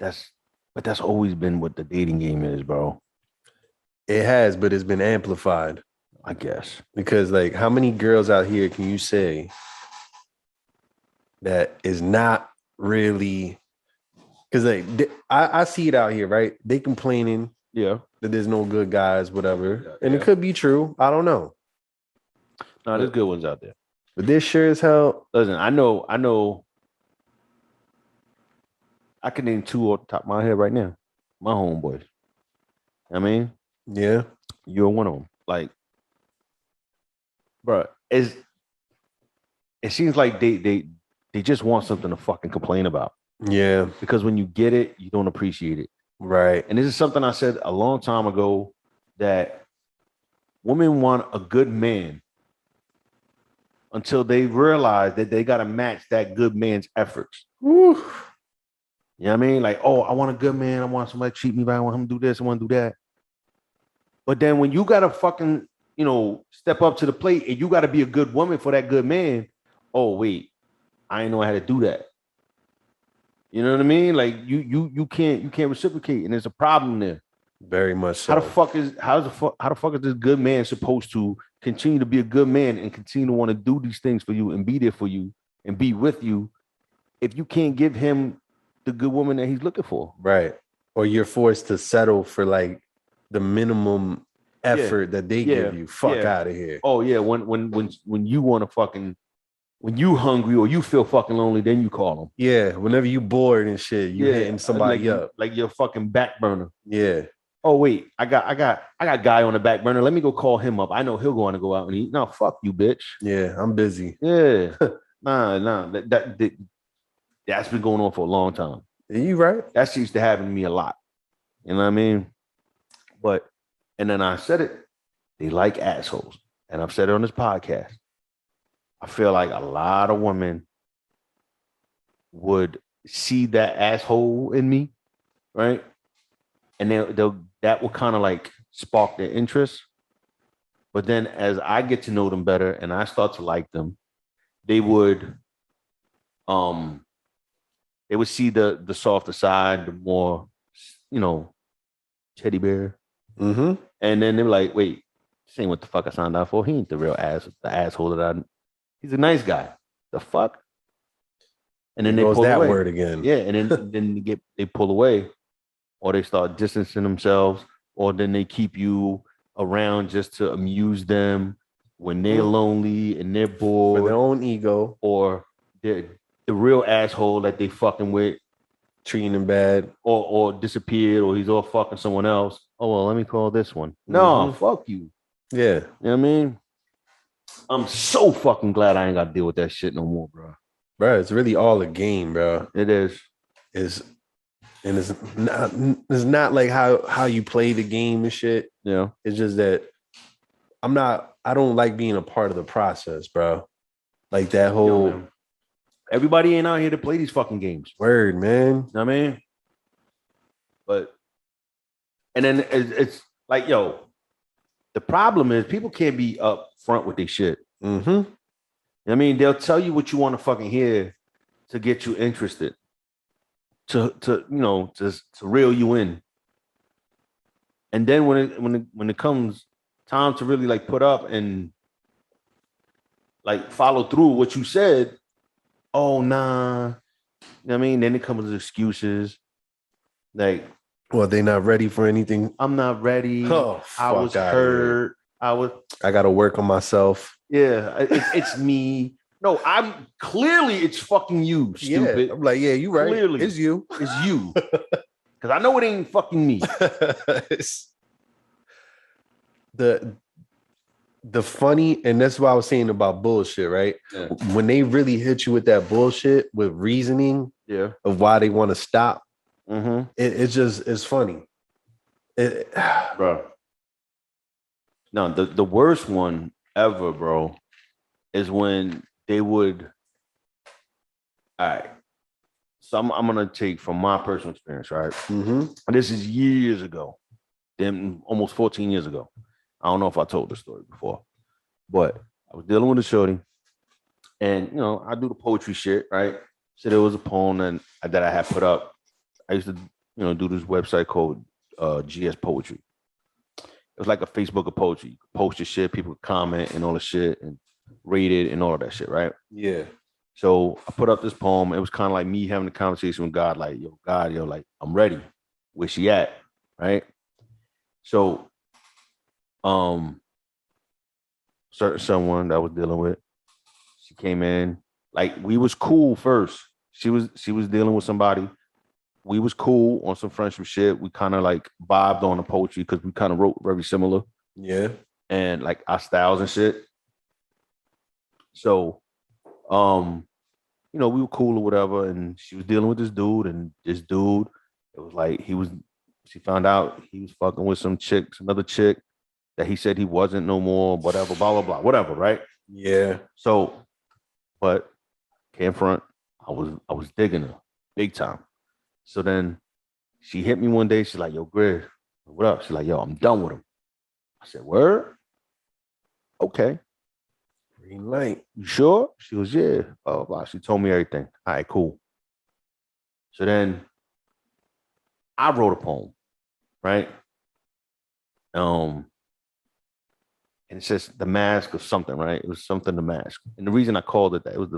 Speaker 2: That's always been what the dating game is, bro.
Speaker 1: It has, but it's been amplified,
Speaker 2: I guess.
Speaker 1: Because like, how many girls out here can you say that is not really? Because like, I see it out here, right? They complaining,
Speaker 2: that
Speaker 1: there's no good guys, whatever, and
Speaker 2: yeah.
Speaker 1: it could be true. I don't know.
Speaker 2: No, there's good ones out there.
Speaker 1: But this sure as hell.
Speaker 2: Listen, I know. I can name two off the top of my head right now. My homeboys. I mean,
Speaker 1: yeah,
Speaker 2: you're one of them. Like, bro, it seems like they just want something to fucking complain about.
Speaker 1: Yeah,
Speaker 2: because when you get it, you don't appreciate it.
Speaker 1: Right.
Speaker 2: And this is something I said a long time ago, that women want a good man until they realize that they got to match that good man's efforts.
Speaker 1: Woo.
Speaker 2: You know what I mean? Like, oh, I want a good man. I want somebody to treat me right. I want him to do this. I want to do that. But then when you got to fucking, step up to the plate and you got to be a good woman for that good man. Oh, wait, I didn't know I had to do that. You know what I mean? Like you can't reciprocate, and there's a problem there.
Speaker 1: Very much so.
Speaker 2: How the fuck is this good man supposed to continue to be a good man and continue to want to do these things for you and be there for you and be with you if you can't give him the good woman that he's looking for?
Speaker 1: Right. Or you're forced to settle for like the minimum effort that they give you. Fuck out of here.
Speaker 2: Oh yeah, when you want to fucking, when you hungry or you feel fucking lonely, then you call them.
Speaker 1: Yeah, whenever you bored and shit, you hitting somebody up.
Speaker 2: Like your fucking back burner.
Speaker 1: Yeah.
Speaker 2: Oh wait, I got guy on the back burner. Let me go call him up. I know he'll want to go out and eat. No, fuck you, bitch.
Speaker 1: Yeah, I'm busy.
Speaker 2: Yeah. Nah. That's been going on for a long time.
Speaker 1: Are you right?
Speaker 2: That used to happen to me a lot. You know what I mean? But, and then I said it, they like assholes. And I've said it on this podcast. I feel like a lot of women would see that asshole in me, right? And that will kind of like spark their interest. But then as I get to know them better and I start to like them, they would see the softer side, the more, teddy bear.
Speaker 1: Mm-hmm.
Speaker 2: And then they're like, wait, this ain't what the fuck I signed out for. He ain't the real asshole that he's a nice guy. The fuck? And then they pull
Speaker 1: that
Speaker 2: away.
Speaker 1: Word again.
Speaker 2: Yeah, and then they pull away, or they start distancing themselves, or then they keep you around just to amuse them when they're lonely and they're bored.
Speaker 1: For their own ego.
Speaker 2: Or the real asshole that they fucking with,
Speaker 1: treating them bad,
Speaker 2: or disappeared, or he's all fucking someone else. Oh well, let me call this one. No, fuck you.
Speaker 1: Yeah.
Speaker 2: You know what I mean? I'm so fucking glad I ain't got to deal with that shit no more, bro.
Speaker 1: Bro, it's really all a game, bro.
Speaker 2: It is.
Speaker 1: It's not like how you play the game and shit.
Speaker 2: Yeah.
Speaker 1: It's just that I don't like being a part of the process, bro. Like that whole
Speaker 2: everybody ain't out here to play these fucking games.
Speaker 1: Word, man.
Speaker 2: You know what I mean? But and then it's like, yo, the problem is people can't be up front with their shit.
Speaker 1: Mm-hmm.
Speaker 2: You know what I mean? They'll tell you what you want to fucking hear to get you interested. To reel you in. And then when it comes time to really like put up and like follow through what you said, oh nah. You know what I mean? Then it comes with excuses. Like,
Speaker 1: Well, they not ready for anything.
Speaker 2: I'm not ready.
Speaker 1: Oh,
Speaker 2: I was hurt.
Speaker 1: I got to work on myself.
Speaker 2: Yeah, it's me. No, I'm clearly it's fucking you, stupid.
Speaker 1: Yeah, I'm like, yeah, you right.
Speaker 2: Clearly,
Speaker 1: it's you.
Speaker 2: It's you. Because I know it ain't fucking me.
Speaker 1: The funny, and that's what I was saying about bullshit, right? Yeah. When they really hit you with that bullshit with reasoning of why they want to stop, it's funny.
Speaker 2: Bro. No, the worst one ever, bro, is when they would. All right. So I'm gonna take from my personal experience, right? This is years ago, then almost 14 years ago. I don't know if I told the story before, but I was dealing with a shorty, and I do the poetry shit, right? So there was a poem that I had put up. I used to, do this website called GS Poetry. It was like a Facebook of poetry. You could post your shit, people would comment and all the shit and rate it and all of that shit, right?
Speaker 1: Yeah.
Speaker 2: So I put up this poem. It was kind of like me having a conversation with God, like, yo, God, like, I'm ready. Where she at? Right? So someone that I was dealing with, she came in, like, we was cool first. She was dealing with somebody. We was cool on some friendship shit. We kind of like vibed on the poetry because we kind of wrote very similar.
Speaker 1: Yeah.
Speaker 2: And like our styles and shit. So, we were cool or whatever. And she was dealing with this dude, and this dude, it was like she found out he was fucking with another chick that he said he wasn't no more, whatever, blah, blah, blah, whatever, right?
Speaker 1: Yeah.
Speaker 2: So, but can't front, I was digging her big time. So then she hit me one day. She's like, yo, Grizz, what up? She's like, yo, I'm done with him. I said, word? Okay.
Speaker 1: Green light.
Speaker 2: You sure? She goes, yeah. Blah, blah, blah. She told me everything. All right, cool. So then I wrote a poem, right? And it says The Mask of something, right? It was something, The Mask. And the reason I called it that, it was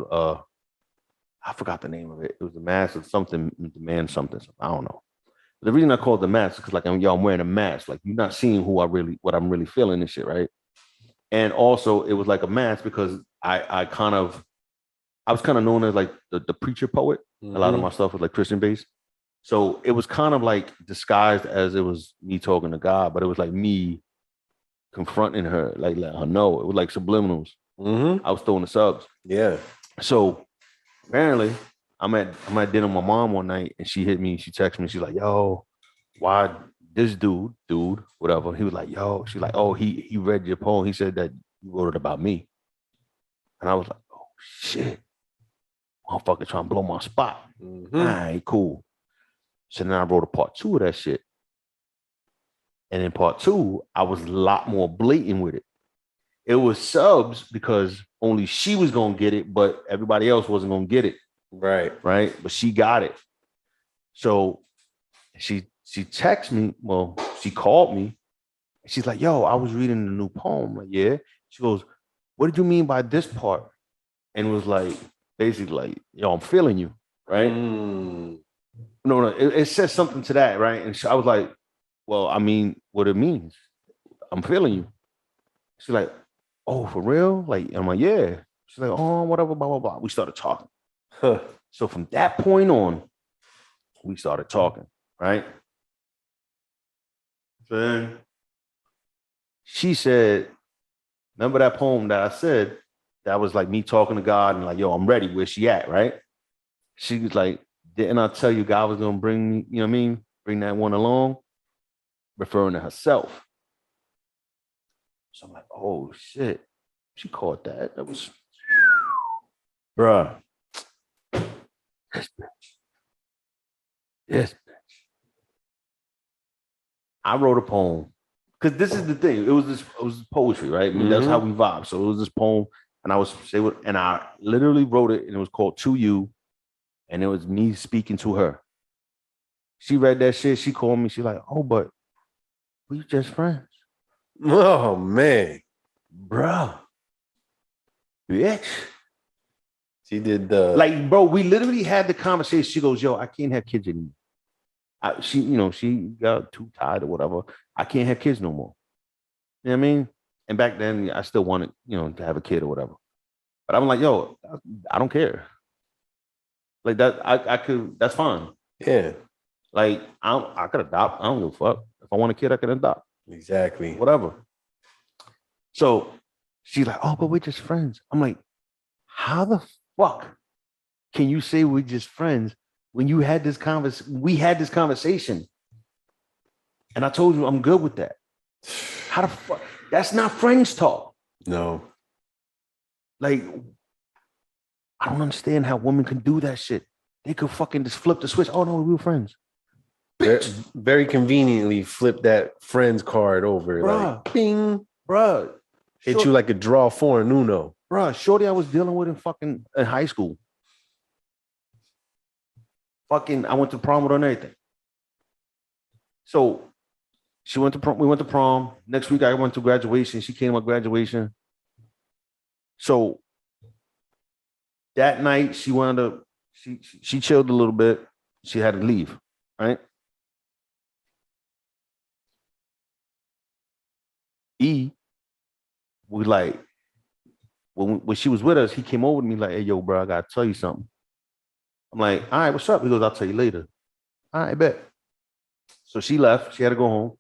Speaker 2: I forgot the name of it. It was The Mask of something, the man something. I don't know. But the reason I call it The Mask is because like I'm wearing a mask. Like you're not seeing what I'm really feeling and shit, right? And also it was like a mask because I was kind of known as like the preacher poet. A lot of my stuff was like Christian based. So it was kind of like disguised as it was me talking to God, but it was like me confronting her, like letting her know. It was like subliminals. I was throwing the subs.
Speaker 1: Yeah.
Speaker 2: So apparently, I'm at dinner with my mom one night, and she hit me. She texted me. She's like, "Yo, why this dude, whatever?" He was like, "Yo," she's like, "Oh, he read your poem. He said that you wrote it about me." And I was like, "Oh shit, motherfucker, trying to blow my spot." All right, cool. So then I wrote a part 2 of that shit, and in part 2, I was a lot more blatant with it. It was subs because only she was gonna get it, but everybody else wasn't gonna get it.
Speaker 1: Right.
Speaker 2: But she got it. So she texted me. Well, she called me. She's like, "Yo, I was reading the new poem." I'm like, yeah. She goes, "What did you mean by this part?" And it was like basically like, "Yo, I'm feeling you." Right? No, it says something to that, right? And I was like, "Well, I mean, what it means, I'm feeling you." She's like, "Oh, for real?" Like, I'm like, "Yeah." She's like, "Oh, whatever, blah, blah, blah." We started talking. So from that point on, we started talking, right? Then she said, remember that poem that I said that was like me talking to God and like, yo, I'm ready. Where's she at, right? She was like, didn't I tell you God was going to bring me, you know what I mean? Bring that one along, referring to herself. So I'm like, oh, shit. She caught that. That was, bruh. This bitch. I wrote a poem. Because this is the thing. It was poetry, right? I mean, that's how we vibe. So it was this poem, and I literally wrote it, and it was called To You, and it was me speaking to her. She read that shit. She called me. She's like, "Oh, but we just friends."
Speaker 1: Oh man,
Speaker 2: bruh, bitch.
Speaker 1: She did
Speaker 2: like, bro. We literally had the conversation. She goes, "Yo, I can't have kids anymore. she got too tired or whatever. I can't have kids no more. You know what I mean? And back then, I still wanted, to have a kid or whatever. But I'm like, yo, I don't care. Like that, I could. That's fine.
Speaker 1: Yeah.
Speaker 2: Like I could adopt. I don't give a fuck. If I want a kid, I can adopt.
Speaker 1: Exactly.
Speaker 2: Whatever. So she's like, oh, but we're just friends. I'm like, how the fuck can you say we're just friends when we had this conversation? And I told you I'm good with that. How the fuck? That's not friends talk.
Speaker 1: No.
Speaker 2: Like, I don't understand how women can do that shit. They could fucking just flip the switch. Oh no, we're friends.
Speaker 1: Very, very conveniently flip that friends card over.
Speaker 2: Bruh.
Speaker 1: Like, bing.
Speaker 2: Bruh.
Speaker 1: Hit you like a draw four in Uno.
Speaker 2: Bruh, shorty I was dealing with in high school. I went to prom with her and everything. So we went to prom. Next week I went to graduation. She came to my graduation. So that night she she chilled a little bit. She had to leave, right? We like, when she was with us, he came over to me like, hey, yo, bro, I gotta tell you something. I'm like, all right, what's up? He goes, I'll tell you later. All right, bet. So she left. She had to go home.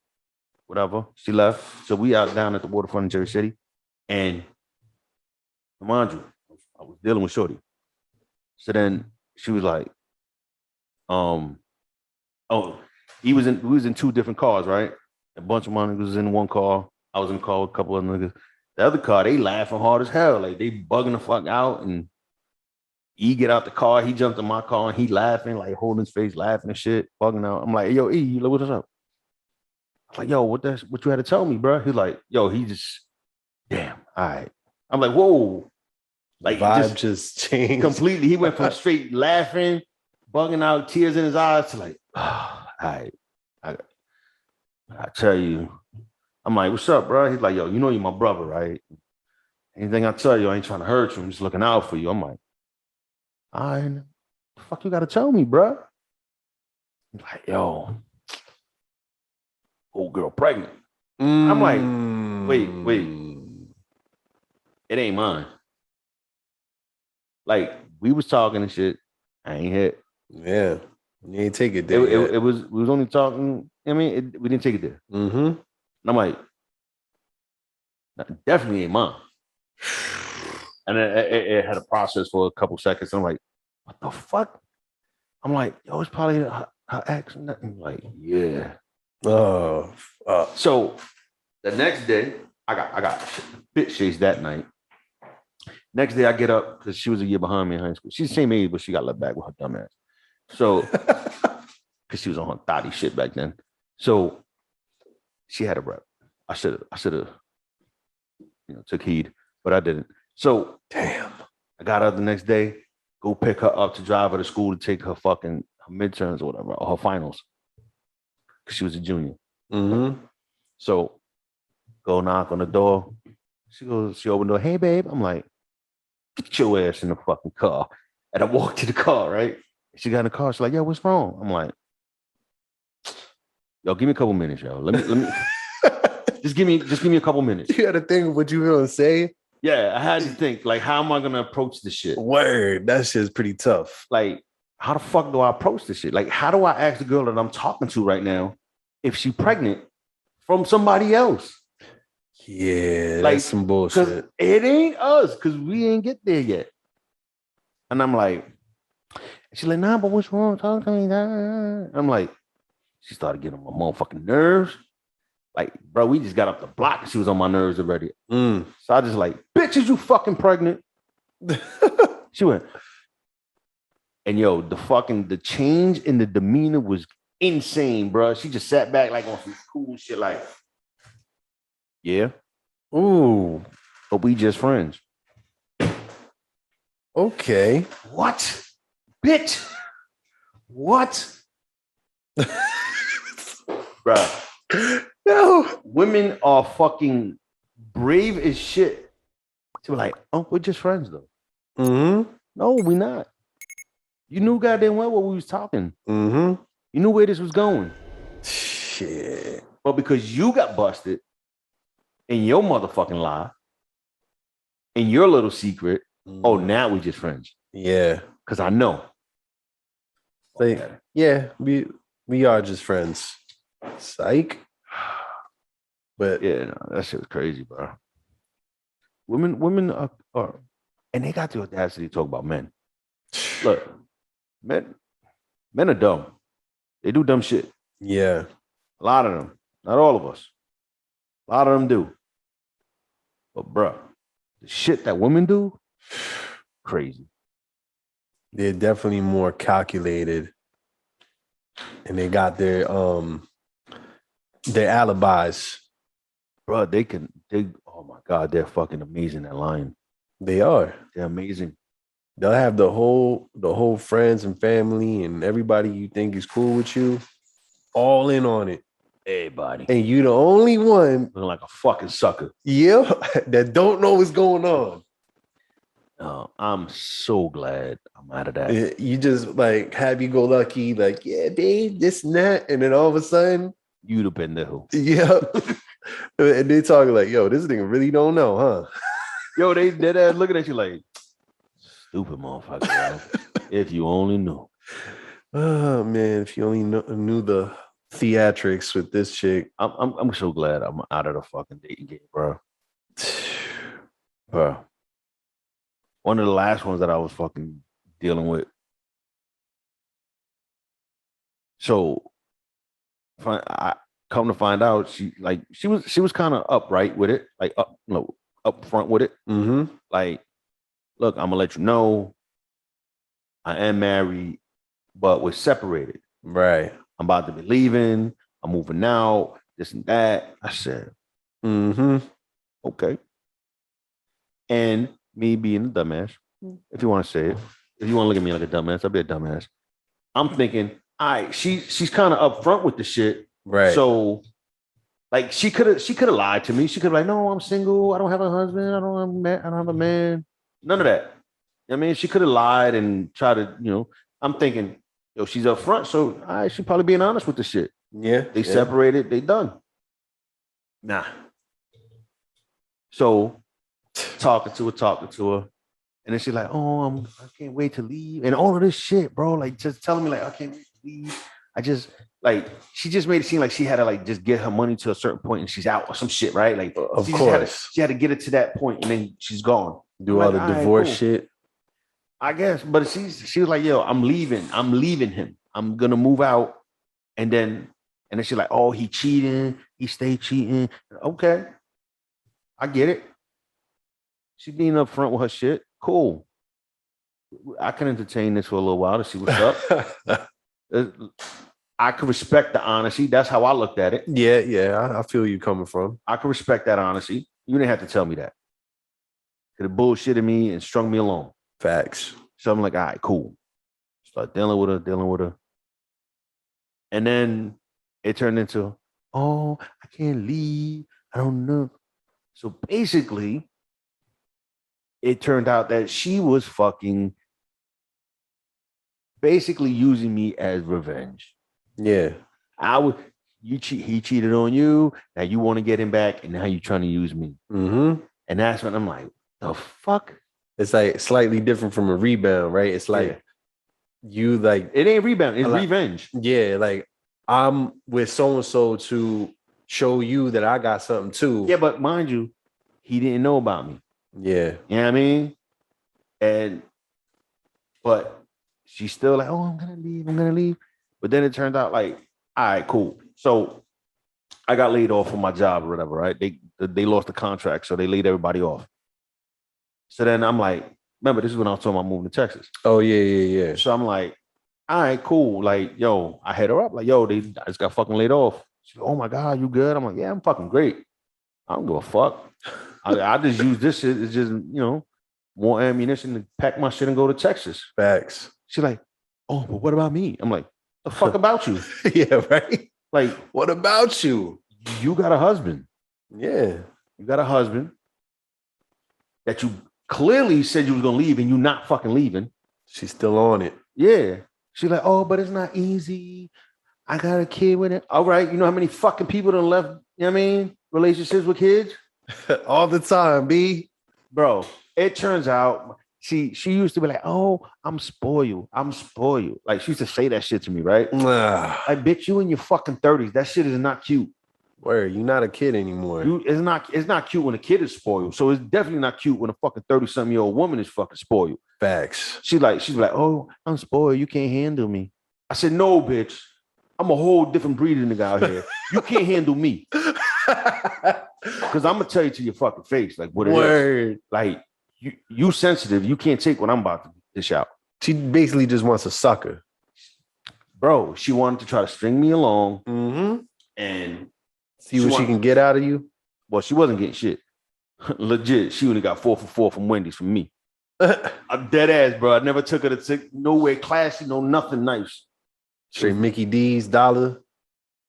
Speaker 2: Whatever. She left. So we out down at the waterfront in Jersey City. And mind you, I was dealing with shorty. So then she was like, we was in two different cars, right? A bunch of my niggas was in one car. I was in the car with a couple of niggas. The other car, they laughing hard as hell. Like they bugging the fuck out. And E get out the car. He jumped in my car and he laughing, like holding his face, laughing and shit, bugging out. I'm like, yo, E, what's up? I'm like, yo, what you had to tell me, bro? He's like, yo, he just, damn, all right. I'm like, whoa. Like
Speaker 1: vibe just changed
Speaker 2: completely. He went from straight laughing, bugging out, tears in his eyes to like, all right. I tell you. I'm like, what's up, bro? He's like, yo, you know you're my brother, right? Anything I tell you, I ain't trying to hurt you. I'm just looking out for you. I'm like, all right, the fuck you gotta tell me, bro? He's like, yo, old girl pregnant. I'm like, wait. It ain't mine. Like, we was talking and shit. I ain't hit.
Speaker 1: Yeah. You ain't take it there.
Speaker 2: We was only talking. I mean, we didn't take it there.
Speaker 1: Mm-hmm.
Speaker 2: And I'm like, that definitely ain't mine. And it had a process for a couple seconds. I'm like, what the fuck? I'm like, yo, it's probably her ex. I'm like, yeah.
Speaker 1: Oh.
Speaker 2: So the next day, I got bit chased that night. Next day, I get up because she was a year behind me in high school. She's the same age, but she got left back with her dumb ass. So, because she was on her thotty shit back then. So she had a rep. I should have, took heed, but I didn't. So, damn. I got her the next day, go pick her up to drive her to school to take her midterms or whatever, or her finals. Because she was a junior.
Speaker 1: Mm-hmm.
Speaker 2: So, go knock on the door. She opened the door. Hey, babe. I'm like, get your ass in the fucking car. And I walked to the car, right? She got in the car. She's like, yo, what's wrong? I'm like, yo, give me a couple minutes, yo. Let me just give me a couple minutes.
Speaker 1: You had to think of what you were gonna say.
Speaker 2: Yeah, I had to think, like, how am I gonna approach this shit?
Speaker 1: Word, that shit's pretty tough.
Speaker 2: Like, how the fuck do I approach this shit? Like, how do I ask the girl that I'm talking to right now if she's pregnant from somebody else?
Speaker 1: Yeah, like, that's some bullshit.
Speaker 2: It ain't us, because we ain't get there yet. And I'm like, she's like, nah, but what's wrong? Talk to me. I'm like, she started getting on my motherfucking nerves. Like, bro, we just got up the block and she was on my nerves already. So I just like, bitch, is you fucking pregnant? She went. And yo, the change in the demeanor was insane, bro. She just sat back like on some cool shit like, yeah. Ooh. But we just friends.
Speaker 1: Okay.
Speaker 2: What? Bitch. What? Bruh. No. Women are fucking brave as shit. To be like, oh, we're just friends though. Mm-hmm. No, we not. You knew goddamn well what we was talking. Mm-hmm. You knew where this was going.
Speaker 1: Shit.
Speaker 2: But because you got busted in your motherfucking lie, in your little secret, now we just friends.
Speaker 1: Yeah.
Speaker 2: Because I know.
Speaker 1: Yeah, we are just friends. Psych. But
Speaker 2: yeah, no, that shit was crazy, bro. Women are, and they got the audacity to talk about men. Look, men are dumb. They do dumb shit.
Speaker 1: Yeah.
Speaker 2: A lot of them. Not all of us. A lot of them do. But bro, the shit that women do, crazy.
Speaker 1: They're definitely more calculated. And they got their alibis.
Speaker 2: Bro, oh my God, they're fucking amazing at lying.
Speaker 1: They are.
Speaker 2: They're amazing.
Speaker 1: They'll have the whole friends and family and everybody you think is cool with you all in on it.
Speaker 2: Everybody.
Speaker 1: And you the only one
Speaker 2: looking like a fucking sucker.
Speaker 1: Yeah, that don't know what's going on.
Speaker 2: I'm so glad I'm out of that.
Speaker 1: You just like happy-go-lucky, like, yeah, babe, this and that. And then all of a sudden,
Speaker 2: you the pendejo.
Speaker 1: Yeah. And they talking like, yo, this nigga really don't know, huh?
Speaker 2: Yo, they're looking at you like, stupid motherfucker. If you only knew.
Speaker 1: Oh man, if you only knew the theatrics with this chick.
Speaker 2: I'm so glad I'm out of the fucking dating game, bro. Bro. One of the last ones that I was fucking dealing with. So I come to find out she was kind of upright with it, like up front with it.
Speaker 1: Mm-hmm.
Speaker 2: Like, look, I'm gonna let you know I am married, but we're separated.
Speaker 1: Right.
Speaker 2: I'm about to be leaving. I'm moving out, this and that. I said, okay. And me being a dumbass, if you want to say it, if you want to look at me like a dumbass, I'll be a dumbass. I'm thinking, all right, she's kind of upfront with the shit.
Speaker 1: Right.
Speaker 2: So, like, she could have lied to me. She could have like, no, I'm single. I don't have a husband. I don't have a man. None of that. I mean, she could have lied and tried to, I'm thinking, yo, she's upfront, so I should probably being honest with the shit.
Speaker 1: Yeah.
Speaker 2: They separated, they done. Nah. So talking to her. And then she's like, oh, I can't wait to leave. And all of this shit, bro. Like, just telling me, like, I can't wait to leave. I just, like, she just made it seem like she had to, like, just get her money to a certain point and she's out or some shit, right? Like,
Speaker 1: of course.
Speaker 2: She had to get it to that point and then she's gone.
Speaker 1: Do all the divorce shit.
Speaker 2: I guess. But she was like, yo, I'm leaving him. I'm going to move out. And then she's like, oh, he cheating. He stayed cheating. Okay. I get it. She being upfront with her shit. Cool. I can entertain this for a little while to see what's up. I can respect the honesty. That's how I looked at it.
Speaker 1: Yeah. I feel you coming from.
Speaker 2: I can respect that honesty. You didn't have to tell me that. Could have bullshitted me and strung me along.
Speaker 1: Facts.
Speaker 2: So I'm like, all right, cool. Start dealing with her. And then it turned into, oh, I can't leave. I don't know. So basically, it turned out that she was fucking basically using me as revenge.
Speaker 1: Yeah.
Speaker 2: He cheated on you. Now you want to get him back, and now you're trying to use me.
Speaker 1: Mm-hmm.
Speaker 2: And that's when I'm like, the fuck?
Speaker 1: It's like slightly different from a rebound, right? It's like you like
Speaker 2: it ain't rebound, it's revenge.
Speaker 1: Yeah, like I'm with so-and-so to show you that I got something too.
Speaker 2: Yeah, but mind you, he didn't know about me.
Speaker 1: Yeah.
Speaker 2: You know what I mean? But she's still like, oh, I'm gonna leave. But then it turned out like, all right, cool. So I got laid off from my job or whatever, right? They lost the contract, so they laid everybody off. So then I'm like, remember, this is when I was talking about moving to Texas.
Speaker 1: Oh, yeah.
Speaker 2: So I'm like, all right, cool. Like, yo, I hit her up. Like, yo, I just got fucking laid off. She's like, oh my God, you good? I'm like, yeah, I'm fucking great. I don't give a fuck. I just use this shit. It's just, more ammunition to pack my shit and go to Texas.
Speaker 1: Facts.
Speaker 2: She's like, oh, but what about me? I'm like, the fuck about you?
Speaker 1: Yeah, right?
Speaker 2: Like,
Speaker 1: what about you?
Speaker 2: You got a husband.
Speaker 1: Yeah.
Speaker 2: You got a husband that you clearly said you was going to leave and you're not fucking leaving.
Speaker 1: She's still on it.
Speaker 2: Yeah. She's like, oh, but it's not easy. I got a kid with it. All right, you know how many fucking people done left, you know what I mean, relationships with kids?
Speaker 1: All the time, B.
Speaker 2: Bro, it turns out she used to be like, oh, I'm spoiled. Like, she used to say that shit to me, right? I bitch, you in your fucking 30s. That shit is not cute.
Speaker 1: Where you're not a kid anymore.
Speaker 2: It's not cute when a kid is spoiled. So it's definitely not cute when a fucking 30-something-year-old woman is fucking spoiled.
Speaker 1: Facts.
Speaker 2: She's like, oh, I'm spoiled. You can't handle me. I said, no, bitch. I'm a whole different breed of nigga out here. You can't handle me. Because I'm gonna tell you to your fucking face, like what it is. Like you sensitive. You can't take what I'm about to dish out.
Speaker 1: She basically just wants a sucker.
Speaker 2: Bro, she wanted to try to string me along
Speaker 1: and see what she can get out of you.
Speaker 2: Well, she wasn't getting shit. Legit, she only got 4 for 4 from Wendy's from me. I'm dead ass, bro. I never took her to nowhere classy, no nothing nice.
Speaker 1: Straight Mickey D's, dollar.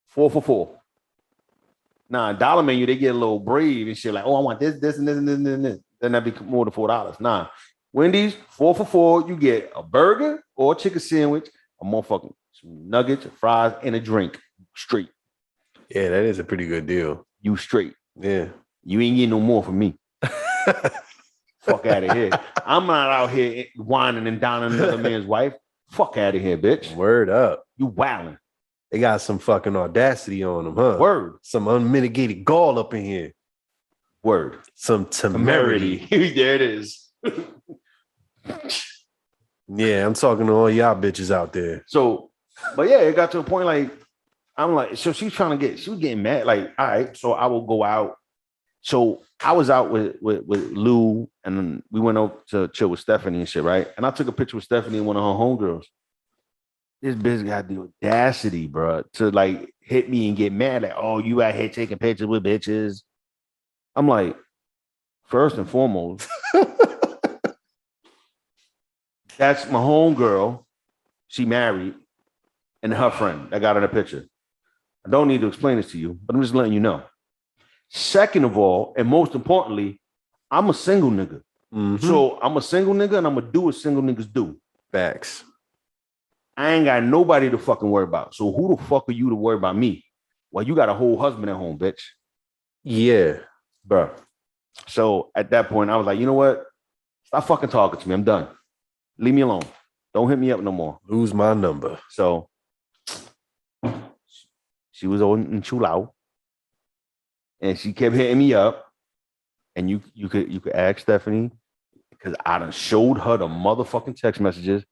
Speaker 2: 4 for 4. Nah, dollar menu, they get a little brave and shit. Like, oh, I want this, and this, and this, and this. Then that'd be more than $4. Nah. Wendy's, 4 for 4. You get a burger or a chicken sandwich, a motherfucking some nuggets, fries, and a drink. Straight.
Speaker 1: Yeah, that is a pretty good deal.
Speaker 2: You straight.
Speaker 1: Yeah.
Speaker 2: You ain't getting no more from me. Fuck out of here. I'm not out here whining and dining another man's wife. Fuck out of here, bitch.
Speaker 1: Word up.
Speaker 2: You wildin'.
Speaker 1: They got some fucking audacity on them, huh?
Speaker 2: Word.
Speaker 1: Some unmitigated gall up in here.
Speaker 2: Word.
Speaker 1: Some temerity.
Speaker 2: There it is.
Speaker 1: Yeah, I'm talking to all y'all bitches out there.
Speaker 2: So, but yeah, it got to a point like, I'm like, so she was getting mad. Like, all right, so I will go out. So I was out with Lou, and then we went over to chill with Stephanie and shit, right? And I took a picture with Stephanie and one of her homegirls. This bitch got the audacity, bro, to like hit me and get mad. Like, oh, you out here taking pictures with bitches. I'm like, first and foremost, that's my homegirl. She married, and her friend that got in the picture. I don't need to explain this to you, but I'm just letting you know. Second of all, and most importantly, I'm a single nigga. So I'm a single nigga, and I'm gonna do what single niggas do.
Speaker 1: Facts.
Speaker 2: I ain't got nobody to fucking worry about. So who the fuck are you to worry about me? Well, you got a whole husband at home, bitch.
Speaker 1: Yeah.
Speaker 2: Bro. So at that point, I was like, you know what? Stop fucking talking to me. I'm done. Leave me alone. Don't hit me up no more.
Speaker 1: Lose my number.
Speaker 2: So she was on Chulao. And she kept hitting me up. And you could ask Stephanie, because I done showed her the motherfucking text messages.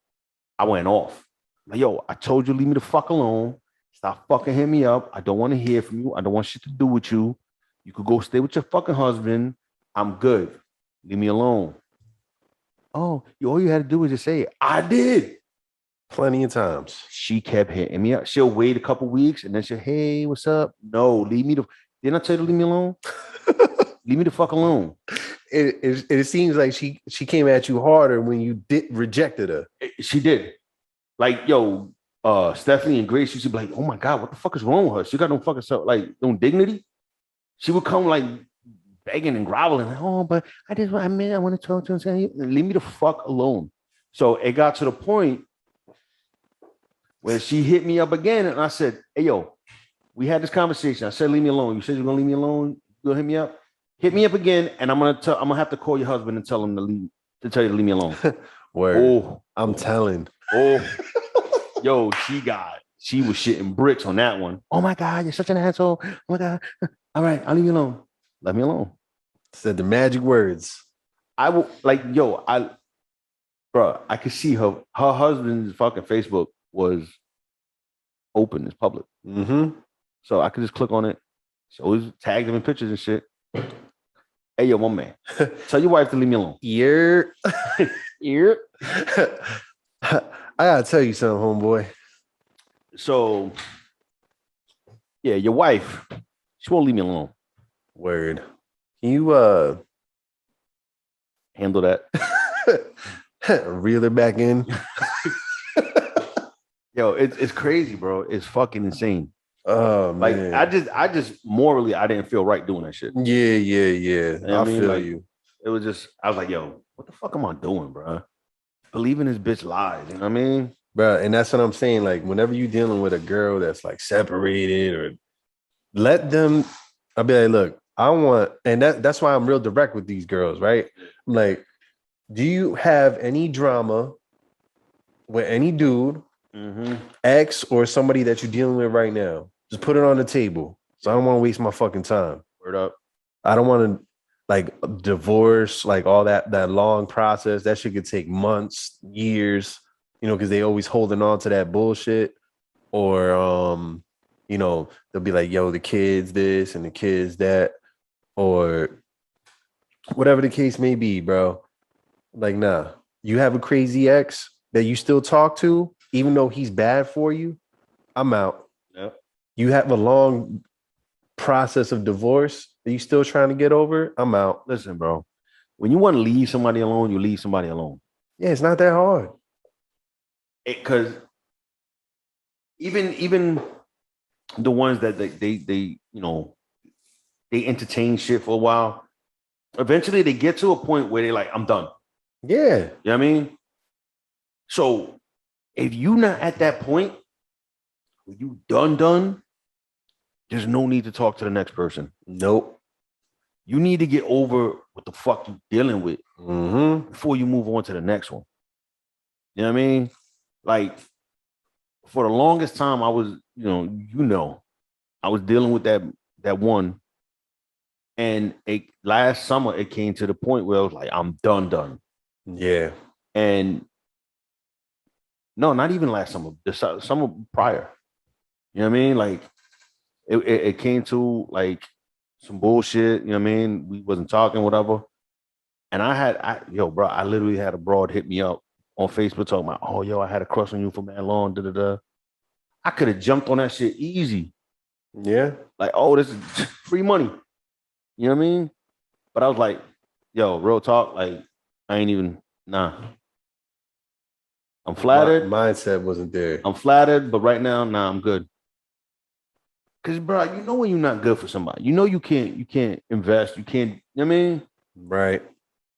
Speaker 2: I went off. Like, yo, I told you, leave me the fuck alone. Stop fucking hitting me up. I don't want to hear from you. I don't want shit to do with you. You could go stay with your fucking husband. I'm good. Leave me alone. Oh, all you had to do was just say it. I did.
Speaker 1: Plenty of times.
Speaker 2: She kept hitting me up. She'll wait a couple weeks and then she'll, hey, what's up? No, leave me the... Didn't I tell you to leave me alone? Leave me the fuck alone.
Speaker 1: It seems like she came at you harder when you rejected her.
Speaker 2: She did. Like, yo, Stephanie and Grace used to be like, oh my God, what the fuck is wrong with her? She got no fucking self, like, no dignity. She would come like begging and groveling, like, oh, but I want to talk to him. Leave me the fuck alone. So it got to the point where she hit me up again, and I said, hey, yo, we had this conversation. I said, leave me alone. You said you're gonna leave me alone. You gonna hit me up? Hit me up again, and I'm gonna have to call your husband and tell him to tell you to leave me alone.
Speaker 1: Word. Oh, I'm telling.
Speaker 2: Oh, yo, she was shitting bricks on that one. Oh my God, you're such an asshole. Oh my God. All right, I'll leave you alone. Let me alone.
Speaker 1: Said the magic words.
Speaker 2: I will, like, yo, I could see her husband's fucking Facebook was open, it's public. So I could just click on it. She always tagged him in pictures and shit. Hey, yo, my man, tell your wife to leave me alone.
Speaker 1: Ear. I gotta tell you something, homeboy.
Speaker 2: So, yeah, your wife, she won't leave me alone.
Speaker 1: Word. Can you
Speaker 2: handle that?
Speaker 1: Reel her back in.
Speaker 2: Yo, it's crazy, bro. It's fucking insane.
Speaker 1: Oh
Speaker 2: like,
Speaker 1: man.
Speaker 2: I just morally, I didn't feel right doing that shit.
Speaker 1: Yeah.
Speaker 2: You know
Speaker 1: I feel
Speaker 2: like,
Speaker 1: you.
Speaker 2: It was just, I was like, yo, what the fuck am I doing, bro? Believing this bitch lies, you know what I mean?
Speaker 1: bro. And that's what I'm saying. Like, whenever you're dealing with a girl that's like separated, or let them, I'll be like, look, I want, and that's why I'm real direct with these girls, right? I'm like, do you have any drama with any dude, ex, or somebody that you're dealing with right now? Just put it on the table. So I don't want to waste my fucking time.
Speaker 2: Word up.
Speaker 1: I don't want to like divorce, like all that long process. That shit could take months, years, because they always holding on to that bullshit. Or they'll be like, yo, the kids this and the kids that, or whatever the case may be, bro. Like, nah, you have a crazy ex that you still talk to, even though he's bad for you, I'm out.
Speaker 2: Yep.
Speaker 1: You have a long process of divorce that you still trying to get over, I'm out.
Speaker 2: Listen, bro, when you want to leave somebody alone, you leave somebody alone.
Speaker 1: Yeah, it's not that hard.
Speaker 2: Because even the ones that they entertain shit for a while, eventually they get to a point where they're like, I'm done.
Speaker 1: Yeah.
Speaker 2: You know what I mean? So if you're not at that point where you done, there's no need to talk to the next person.
Speaker 1: Nope.
Speaker 2: You need to get over what the fuck you dealing with before you move on to the next one. You know what I mean? Like, for the longest time, I was, I was dealing with that one. And last summer, it came to the point where I was like, I'm done.
Speaker 1: Yeah.
Speaker 2: And no, not even last summer, the summer prior. You know what I mean? Like, it came to like some bullshit. You know what I mean? We wasn't talking, whatever. And I literally had a broad hit me up on Facebook talking about, oh, yo, I had a crush on you for man long, da-da-da. I could have jumped on that shit easy.
Speaker 1: Yeah.
Speaker 2: Like, oh, this is free money. You know what I mean? But I was like, yo, real talk, like, I ain't even, nah. I'm flattered.
Speaker 1: My mindset wasn't there.
Speaker 2: I'm flattered, but right now, nah, I'm good. Because, bro, you know when you're not good for somebody. You know you can't invest. You can't, you know what I mean?
Speaker 1: Right.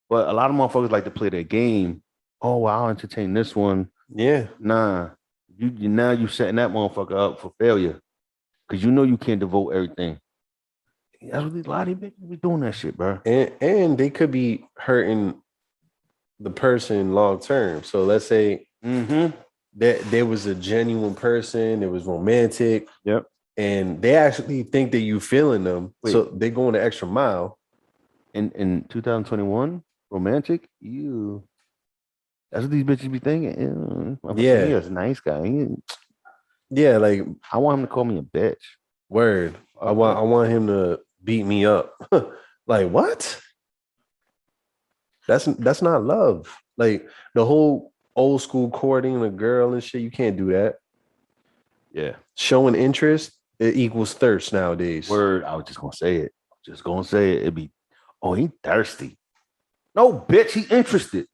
Speaker 2: But a lot of motherfuckers like to play their game. Oh, well, I'll entertain this one.
Speaker 1: Yeah.
Speaker 2: Nah. You setting that motherfucker up for failure. Because you know you can't devote everything. That's what a lot of these bitches be doing that shit, bro.
Speaker 1: And they could be hurting the person long term. So let's say that there was a genuine person, it was romantic.
Speaker 2: Yep.
Speaker 1: And they actually think that you feeling them. Wait. So they going the extra mile.
Speaker 2: In 2021, romantic? You. That's what these bitches be thinking.
Speaker 1: Yeah.
Speaker 2: He was a nice guy.
Speaker 1: Yeah, like
Speaker 2: I want him to call me a bitch.
Speaker 1: Word. Okay. I want him to beat me up. Like, what? That's not love. Like the whole old school courting a girl and shit, you can't do that.
Speaker 2: Yeah.
Speaker 1: Showing interest, it equals thirst nowadays.
Speaker 2: Word. I was just gonna say it. It'd be, oh, he thirsty. No, bitch, he interested.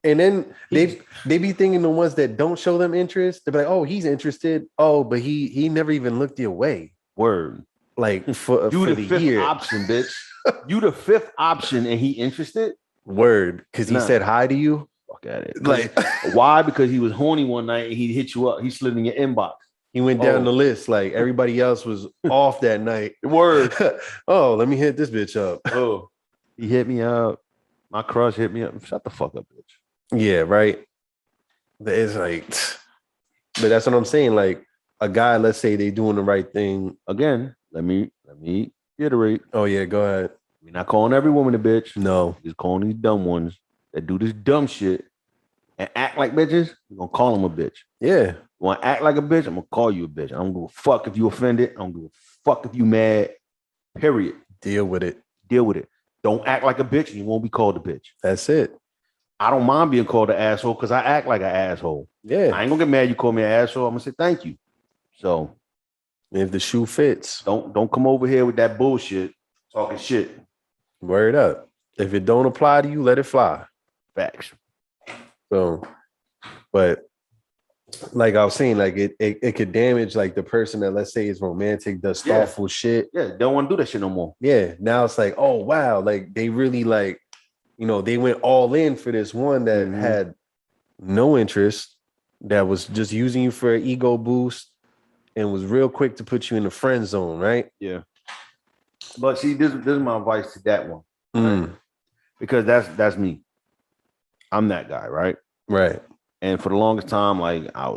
Speaker 1: And then they be thinking the ones that don't show them interest, they're like, oh, he's interested. Oh, but he never even looked your way.
Speaker 2: Word.
Speaker 1: Like for
Speaker 2: you
Speaker 1: for
Speaker 2: the fifth
Speaker 1: year.
Speaker 2: option, bitch. You the fifth option, and he interested.
Speaker 1: Word, because he said hi to you.
Speaker 2: Fuck at it.
Speaker 1: Like,
Speaker 2: why? Because he was horny one night and he hit you up. He slid in your inbox.
Speaker 1: He went down the list like everybody else was off that night.
Speaker 2: Word.
Speaker 1: Oh, let me hit this bitch up.
Speaker 2: Oh, he hit me up. My crush hit me up. Shut the fuck up, bitch.
Speaker 1: Yeah, right. It's like, but that's what I'm saying. Like a guy, let's say they doing the right thing.
Speaker 2: Again, let me reiterate.
Speaker 1: Oh yeah, go ahead.
Speaker 2: We're not calling every woman a bitch.
Speaker 1: No.
Speaker 2: We're just calling these dumb ones that do this dumb shit and act like bitches. We're gonna call them a bitch.
Speaker 1: Yeah.
Speaker 2: You want to act like a bitch? I'm gonna call you a bitch. I don't give a fuck if you offended. I don't give a fuck if you mad. Period.
Speaker 1: Deal with it.
Speaker 2: Don't act like a bitch and you won't be called a bitch.
Speaker 1: That's it.
Speaker 2: I don't mind being called an asshole because I act like an asshole.
Speaker 1: Yeah.
Speaker 2: I ain't gonna get mad you call me an asshole. I'm gonna say thank you. So
Speaker 1: if the shoe fits,
Speaker 2: don't come over here with that bullshit talking shit.
Speaker 1: Word up. If it don't apply to you, let it fly.
Speaker 2: Facts.
Speaker 1: So, but like I was saying, like it could damage like the person that, let's say, is romantic, does thoughtful shit.
Speaker 2: Yeah, don't want to do that shit no more.
Speaker 1: Yeah. Now it's like, oh wow, like they really like, they went all in for this one that had no interest. that was just using you for an ego boost and was real quick to put you in the friend zone, right?
Speaker 2: Yeah. But see, this is my advice to that one. Right? Because that's me. I'm that guy, right?
Speaker 1: Right.
Speaker 2: And for the longest time, like I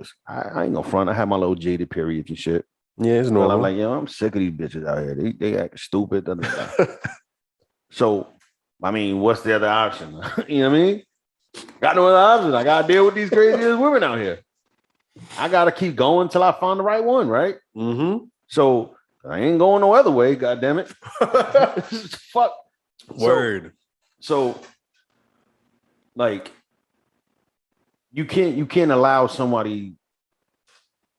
Speaker 2: ain't gonna front. I had my little jaded periods and shit.
Speaker 1: Yeah, it's normal.
Speaker 2: I'm like, I'm sick of these bitches out here. They act stupid. So, I mean, what's the other option? You know what I mean? Got no other option. I gotta deal with these crazy women out here. I gotta keep going until I find the right one, right?
Speaker 1: Mm-hmm.
Speaker 2: So I ain't going no other way. God damn it! Fuck.
Speaker 1: Word.
Speaker 2: So, like, you can't allow somebody